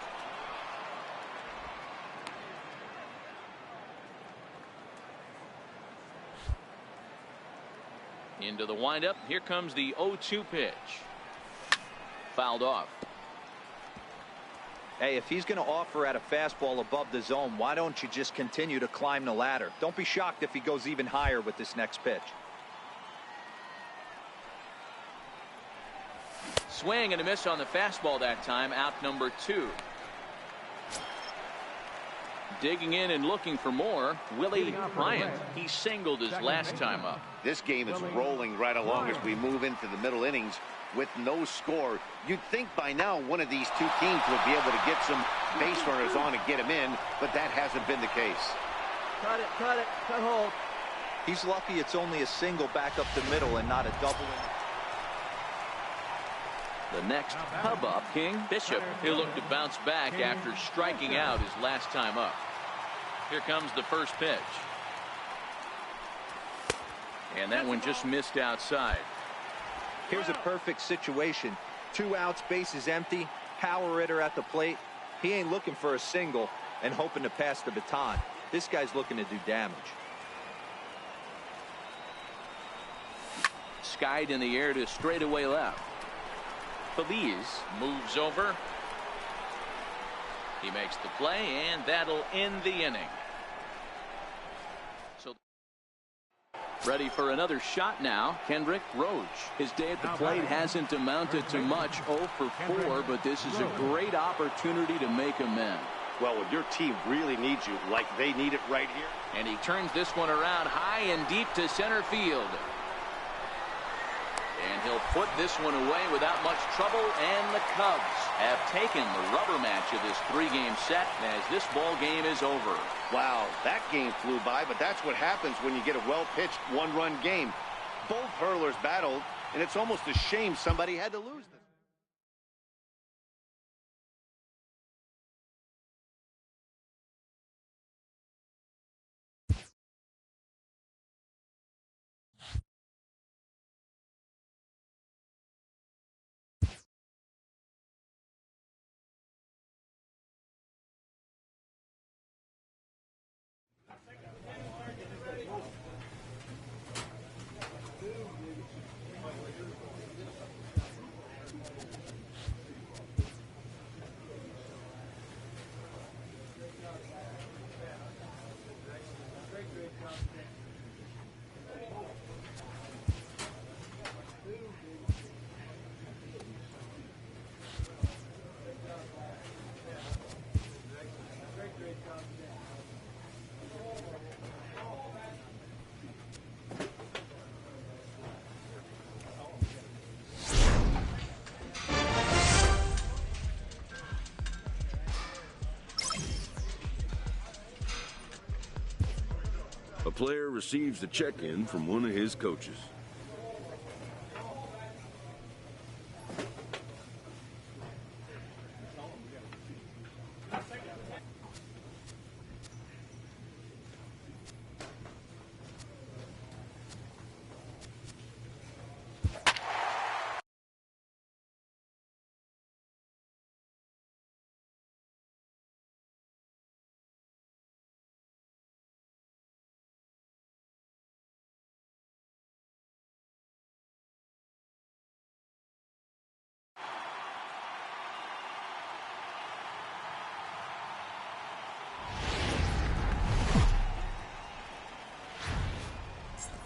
Into the windup. Here comes the 0-2 pitch. Fouled off. Hey, if he's going to offer at a fastball above the zone, why don't you just continue to climb the ladder? Don't be shocked if he goes even higher with this next pitch. Swing and a miss on the fastball that time. Out number 2. Digging in and looking for more, Willie Bryant. He singled his last time up. This game is rolling right along as we move into the middle innings with no score. You'd think by now one of these two teams would be able to get some base runners on and get them in, but that hasn't been the case. Cut hold. He's lucky it's only a single back up the middle and not a double. The next hub up, King Bishop. He'll look to bounce back after striking out his last time up. Here comes the first pitch. And that one just missed outside. Here's a perfect situation. 2 outs, bases empty, power hitter at the plate. He ain't looking for a single and hoping to pass the baton. This guy's looking to do damage. Skied in the air to straightaway left. Feliz moves over. He makes the play, and that'll end the inning. So ready for another shot now, Kendrick Roach. His day at the plate hasn't amounted to much, 0 for 4, but this is a great opportunity to make amends. Well, when your team really needs you, like they need it right here. And he turns this one around high and deep to center field. And he'll put this one away without much trouble, and the Cubs have taken the rubber match of this 3-game set as this ball game is over. Wow, that game flew by, but that's what happens when you get a well-pitched one-run game. Both hurlers battled, and it's almost a shame somebody had to lose this. A player receives a check-in from one of his coaches.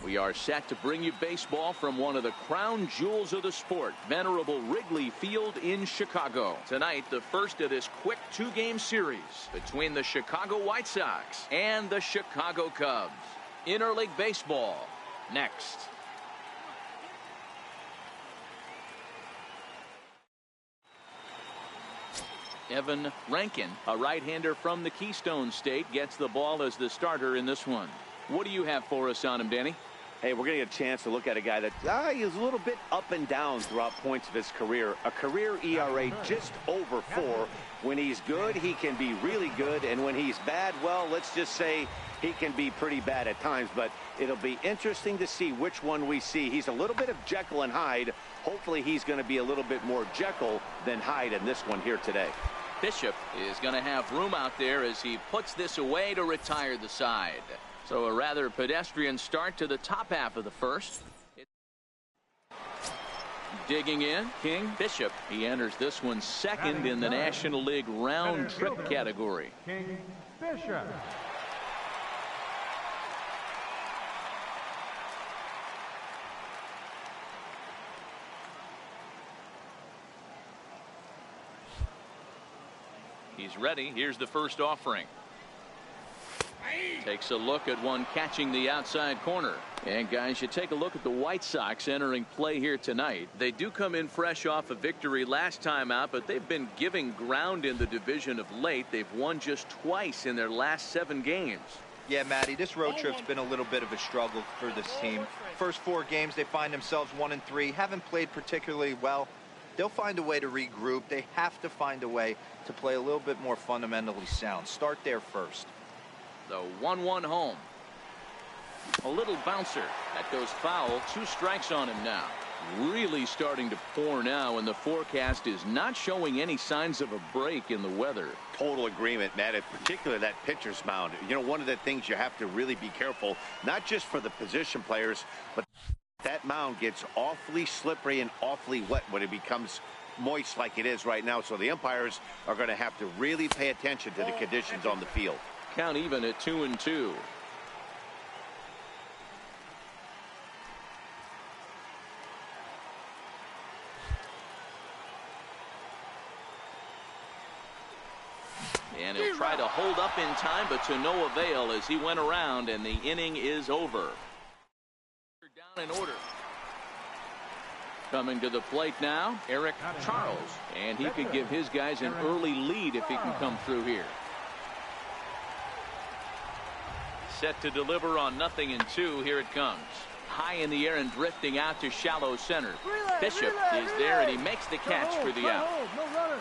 We are set to bring you baseball from one of the crown jewels of the sport, venerable Wrigley Field in Chicago. Tonight, the first of this quick 2-game series between the Chicago White Sox and the Chicago Cubs. Interleague baseball next. Evan Rankin, a right-hander from the Keystone State, gets the ball as the starter in this one. What do you have for us on him, Danny? Hey, we're going to get a chance to look at a guy that is a little bit up and down throughout points of his career. A career ERA just over 4. When he's good, he can be really good. And when he's bad, well, let's just say he can be pretty bad at times. But it'll be interesting to see which one we see. He's a little bit of Jekyll and Hyde. Hopefully he's going to be a little bit more Jekyll than Hyde in this one here today. Bishop is going to have room out there as he puts this away to retire the side. So a rather pedestrian start to the top half of the first. Digging in, King Bishop. He enters this one second in the National League round trip category. King Bishop. He's ready. Here's the first offering. Takes a look at one catching the outside corner. And guys, you take a look at the White Sox entering play here tonight. They do come in fresh off a victory last time out, but they've been giving ground in the division of late. They've won just twice in their last 7 games. Yeah, Matty, this road trip's been a little bit of a struggle for this team. First 4 games, they find themselves 1-3, haven't played particularly well. They'll find a way to regroup. They have to find a way to play a little bit more fundamentally sound. Start there first. The 1-1 home. A little bouncer. That goes foul. 2 strikes on him now. Really starting to pour now, and the forecast is not showing any signs of a break in the weather. Total agreement, Matt. In particular, that pitcher's mound. You know, one of the things you have to really be careful, not just for the position players, but that mound gets awfully slippery and awfully wet when it becomes moist like it is right now. So the umpires are going to have to really pay attention to the conditions on the field. Count even at 2-2. And he'll try to hold up in time, but to no avail as he went around, and the inning is over. Down in order. Coming to the plate now, Eric Charles. And he could give his guys an early lead if he can come through here. Set to deliver on 0-2. Here it comes. High in the air and drifting out to shallow center. Bishop is there, and he makes the catch for the out. No runner.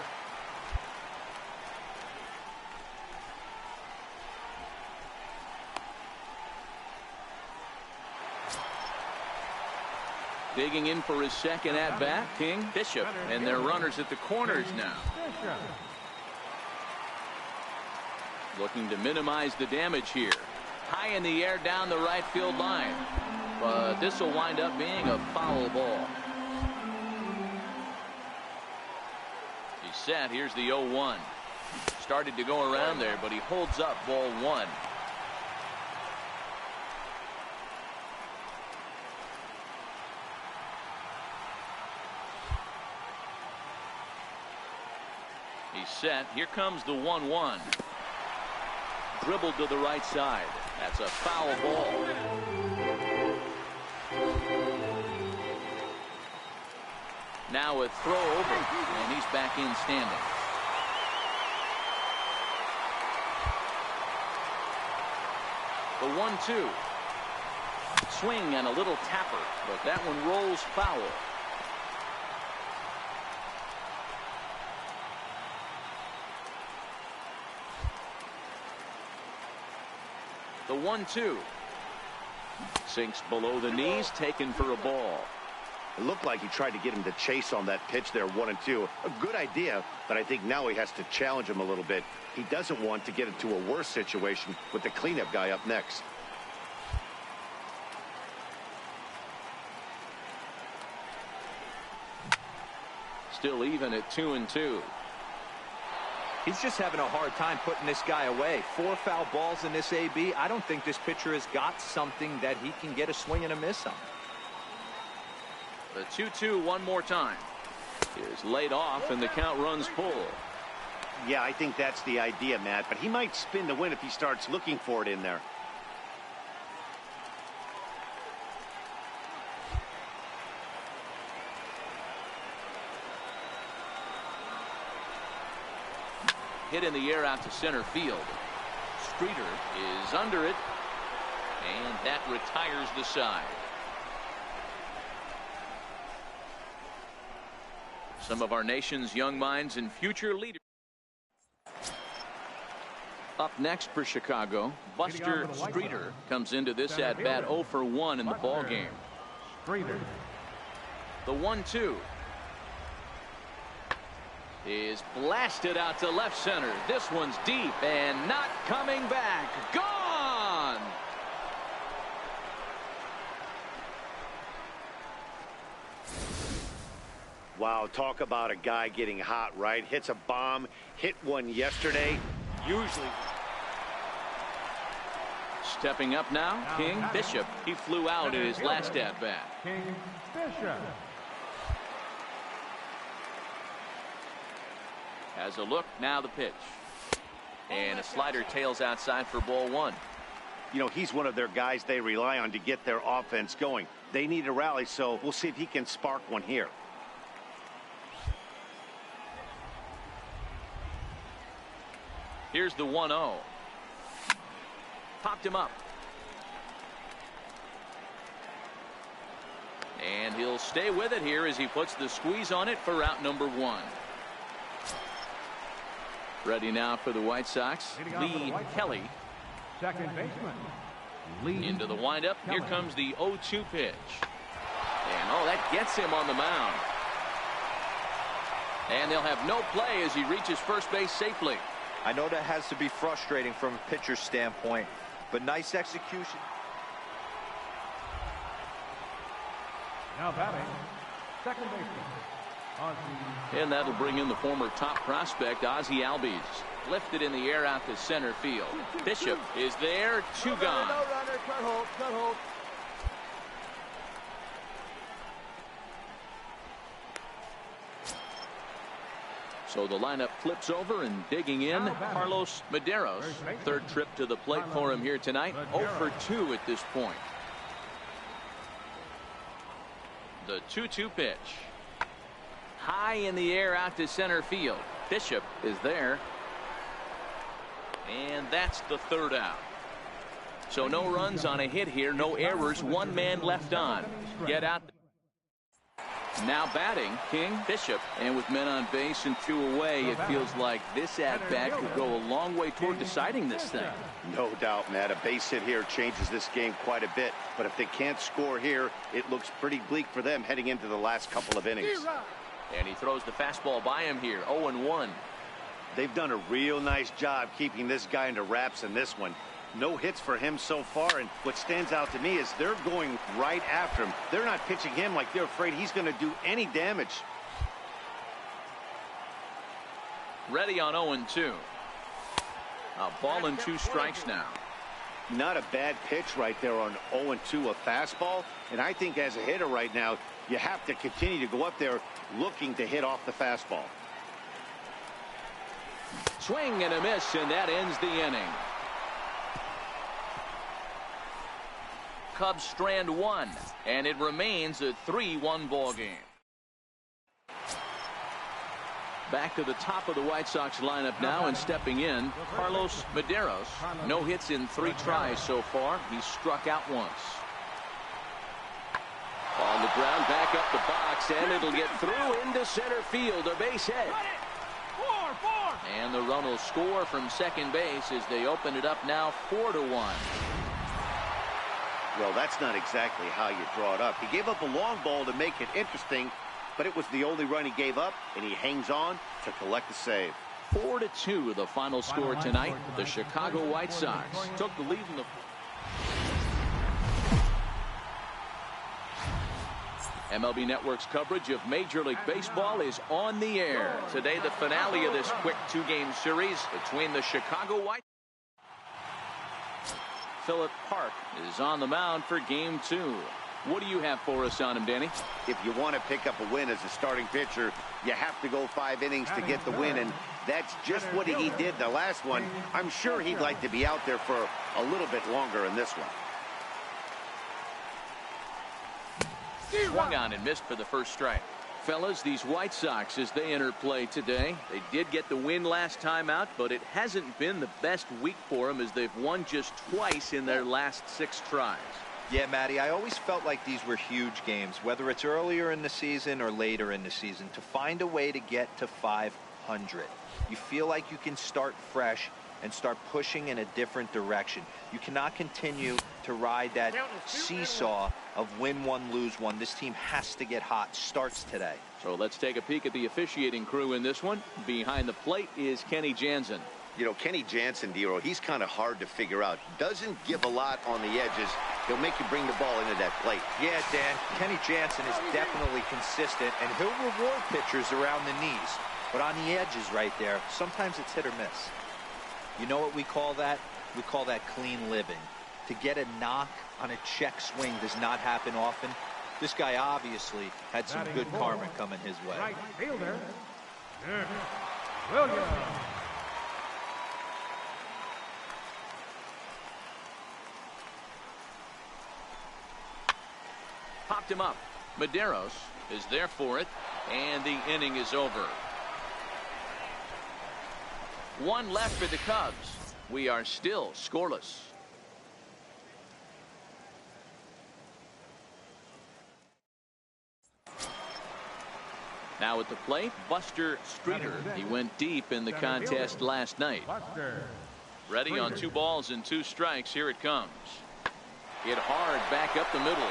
Digging in for his second at-bat, King Bishop, and their runners at the corners now. Looking to minimize the damage here. High in the air down the right field line. But this will wind up being a foul ball. He's set. Here's the 0-1. Started to go around there, but he holds up ball 1. He's set. Here comes the 1-1. Dribbled to the right side. That's a foul ball. Now a throw over, and he's back in standing. The 1-2. Swing and a little tapper, but that one rolls foul. The 1-2. Sinks below the knees, taken for a ball. It looked like he tried to get him to chase on that pitch there, 1-2. A good idea, but I think now he has to challenge him a little bit. He doesn't want to get into a worse situation with the cleanup guy up next. Still even at 2-2. He's just having a hard time putting this guy away. 4 foul balls in this AB. I don't think this pitcher has got something that he can get a swing and a miss on. The 2-2 one more time. Is laid off, and the count runs full. Yeah, I think that's the idea, Matt, but he might spin to win if he starts looking for it in there. Hit in the air out to center field. Streeter is under it, and that retires the side. Some of our nation's young minds and future leaders. Up next for Chicago, Buster Streeter comes into this at-bat 0 for 1 in the ball game. Streeter. The 1-2 is blasted out to left center. This one's deep and not coming back. Gone! Wow, talk about a guy getting hot, right? Hits a bomb, hit one yesterday. Usually. Stepping up now, King Bishop. He flew out in his last at-bat. King Bishop. Has a look, now the pitch. And a slider tails outside for ball one. You know, he's one of their guys they rely on to get their offense going. They need a rally, so we'll see if he can spark one here. Here's the 1-0. Popped him up. And he'll stay with it here as he puts the squeeze on it for out number one. Ready now for the White Sox, Lee Kelly. Second baseman, Lee Into the windup. Here comes the 0-2 pitch. And oh, that gets him on the mound. And they'll have no play as he reaches first base safely. I know that has to be frustrating from a pitcher's standpoint, but nice execution. now batting, second baseman, Ozzie. And that'll bring in the former top prospect, Ozzie Albies. Lifted in the air out to center field. Bishop is there, two gone. No runner, cut hold, cut hold. So the lineup flips over and digging in, Carlos Medeiros. Third trip to the plate for him here tonight. 0 for 2 at this point. The 2-2 pitch. High in the air out to center field. Bishop is there. And that's the third out. So no runs on a hit here, no errors, one man left on. Get out. Now batting, King Bishop. And with men on base and 2 away, it feels like this at-bat could go a long way toward deciding this thing. No doubt, Matt. A base hit here changes this game quite a bit. But if they can't score here, it looks pretty bleak for them heading into the last couple of innings. And he throws the fastball by him here, 0-1. They've done a real nice job keeping this guy into wraps in this one. No hits for him so far, and what stands out to me is they're going right after him. They're not pitching him like they're afraid he's going to do any damage. Ready on 0-2. A ball and 2 strikes now. Not a bad pitch right there on 0-2, a fastball. And I think as a hitter right now, you have to continue to go up there looking to hit off the fastball. Swing and a miss, and that ends the inning. Cubs strand 1, and it remains a 3-1 ball game. Back to the top of the White Sox lineup now, and stepping in, Carlos Medeiros. No hits in 3 tries so far. He's struck out once. On the ground, back up the box, and it'll get through into center field, a base hit. And the run will score from second base as they open it up now 4-1. Well, that's not exactly how you draw it up. He gave up a long ball to make it interesting, but it was the only run he gave up, and he hangs on to collect the save. 4-2 the final score tonight. The Chicago White Sox took the lead in the MLB Network's coverage of Major League Baseball is on the air. Today, the finale of this quick 2-game series between the Chicago White Sox. Philip Park is on the mound for game 2. What do you have for us on him, Danny? If you want to pick up a win as a starting pitcher, you have to go 5 innings to get the win, and that's just what he did the last one. I'm sure he'd like to be out there for a little bit longer in this one. Swung on and missed for the first strike. Fellas, these White Sox, as they enter play today, they did get the win last time out, but it hasn't been the best week for them as they've won just twice in their last 6 tries. Yeah, Matty, I always felt like these were huge games, whether it's earlier in the season or later in the season, to find a way to get to 500. You feel like you can start fresh and start pushing in a different direction. You cannot continue to ride that seesaw of win one, lose one. This team has to get hot. Starts today. So let's take a peek at the officiating crew in this one. Behind the plate is Kenny Jansen. You know, Kenny Jansen, Dero, he's kind of hard to figure out. Doesn't give a lot on the edges. He'll make you bring the ball into that plate. Yeah, Dan, Kenny Jansen is definitely consistent, and he'll reward pitchers around the knees. But on the edges right there, sometimes it's hit or miss. You know what we call that? We call that clean living. To get a knock on a check swing does not happen often. This guy obviously had some good karma coming his way. Right fielder, Williams. Popped him up. Medeiros is there for it, and the inning is over. One left for the Cubs. We are still scoreless. Now at the plate, Buster Streeter. He went deep in the contest last night. Ready on 2 balls and 2 strikes. Here it comes. Hit hard back up the middle.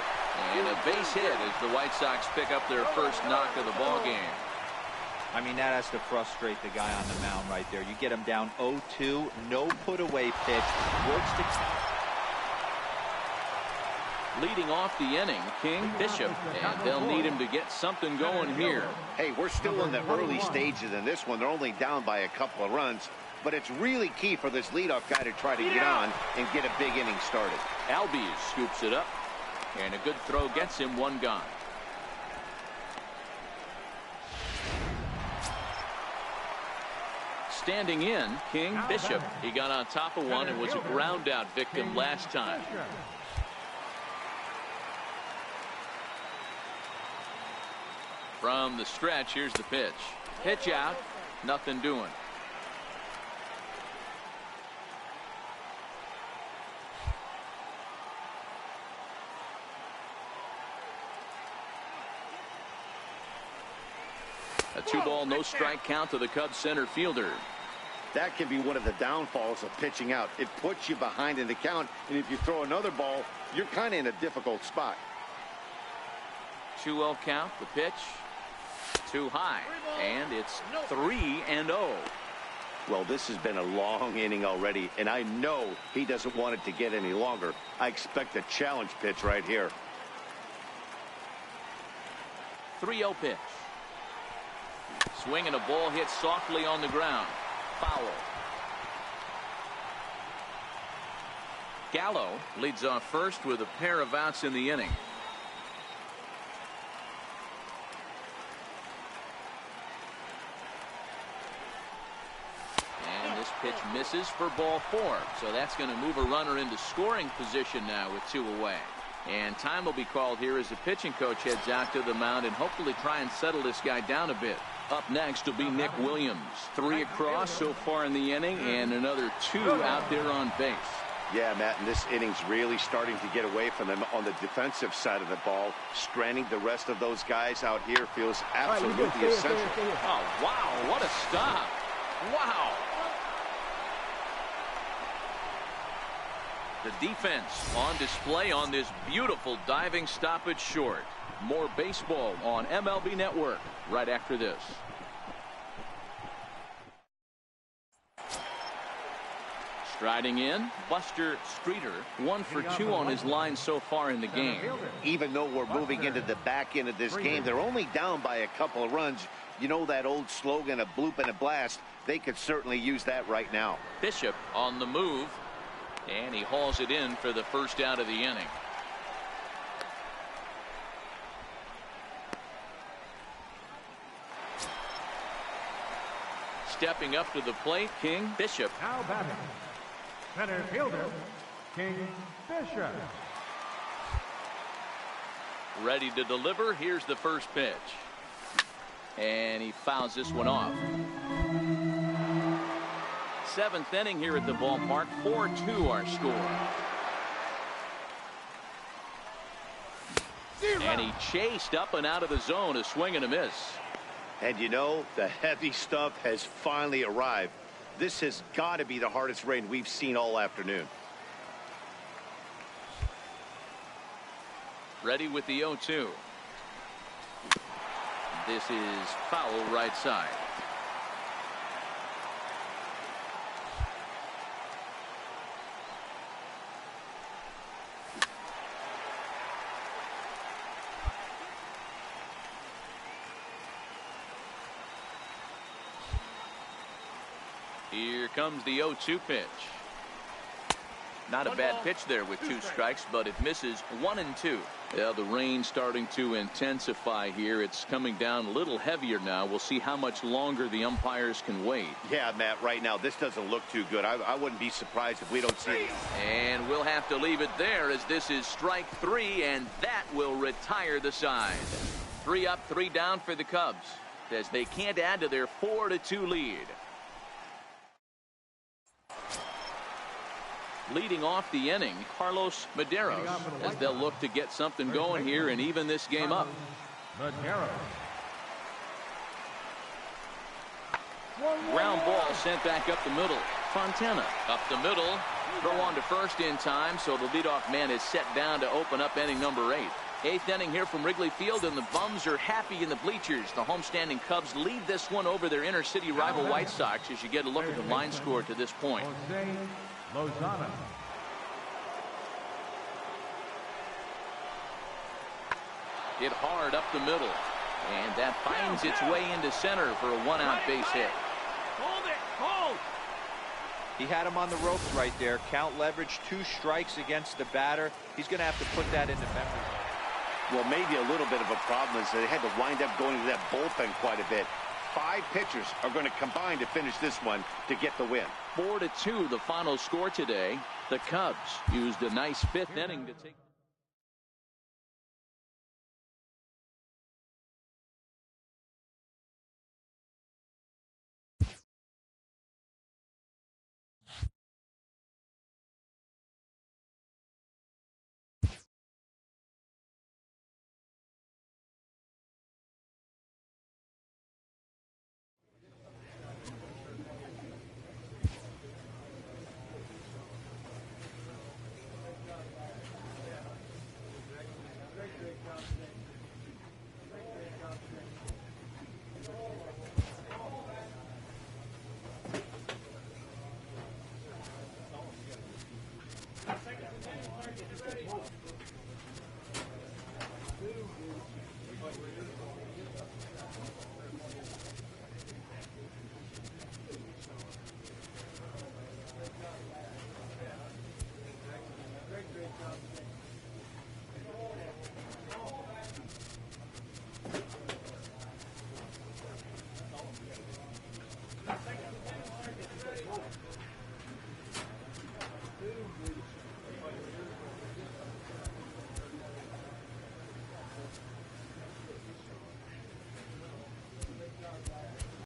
And a base hit as the White Sox pick up their first knock of the ball game. I mean, that has to frustrate the guy on the mound right there. You get him down 0-2, no put away pitch. Works to... Leading off the inning, King Bishop, and they'll need him to get something going here. Hey, we're still in the early stages in this one. They're only down by a couple of runs, but it's really key for this leadoff guy to try to get on and get a big inning started. Albies scoops it up, and a good throw gets him 1 gone. Standing in, King Bishop. He got on top of one and was a ground out victim last time. From the stretch, here's the pitch. Pitch out, nothing doing. A 2-ball, no strike count to the Cubs center fielder. That can be one of the downfalls of pitching out. It puts you behind in the count, and if you throw another ball, you're kind of in a difficult spot. 2-0 count, the pitch. Too high, and it's 3-0. Well, this has been a long inning already, and I know he doesn't want it to get any longer. I expect a challenge pitch right here. 3-0 pitch. Swing and a ball hit softly on the ground. Foul. Gallo leads off first with a pair of outs in the inning. And this pitch misses for ball 4. So that's going to move a runner into scoring position now with 2 away. And time will be called here as the pitching coach heads out to the mound and hopefully try and settle this guy down a bit. Up next will be Nick Williams. 3 across so far in the inning and another 2 out there on base. Yeah, Matt, and this inning's really starting to get away from them on the defensive side of the ball. Stranding the rest of those guys out here feels absolutely essential. Oh, wow, what a stop. Wow. The defense on display on this beautiful diving stoppage short. More baseball on MLB Network right after this. Striding in, Buster Streeter, 1 for 2 on his line so far in the game. Even though we're moving into the back end of this game, they're only down by a couple of runs. You know that old slogan, a bloop and a blast? They could certainly use that right now. Bishop on the move, and he hauls it in for the first out of the inning. Stepping up to the plate, King Bishop. Now batting, center fielder, King Bishop. Ready to deliver. Here's the first pitch. And he fouls this one off. 7th inning here at the ballpark. 4-2 our score. And he chased up and out of the zone, a swing and a miss. And you know, the heavy stuff has finally arrived. This has got to be the hardest rain we've seen all afternoon. Ready with the 0-2. This is foul right side. comes the 0-2 pitch. Not a bad pitch there with 2 strikes, but it misses 1-2. Yeah, the rain's starting to intensify here. It's coming down a little heavier now. We'll see how much longer the umpires can wait. Yeah, Matt, right now this doesn't look too good. I wouldn't be surprised if we don't see it. And we'll have to leave it there as this is strike 3, and that will retire the side. 3 up, 3 down for the Cubs as they can't add to their 4-2 lead. Leading off the inning, Carlos Medeiros, as they'll look to get something going here and even this game up. Ground ball sent back up the middle. Fontana up the middle. Throw on to first in time, so the leadoff man is set down to open up inning number 8. 8th inning here from Wrigley Field, and the Bums are happy in the bleachers. The homestanding Cubs lead this one over their inner city rival White Sox as you get a look at the line score to this point. Lozano. Hit hard up the middle, and that finds its way into center for a 1-out base hit. Hold it, hold. He had him on the ropes right there. Count leverage, 2 strikes against the batter. He's going to have to put that into memory. Well, maybe a little bit of a problem is they had to wind up going to that bullpen quite a bit. 5 pitchers are going to combine to finish this one to get the win. 4-2 the final score today. The Cubs used a nice 5th inning to take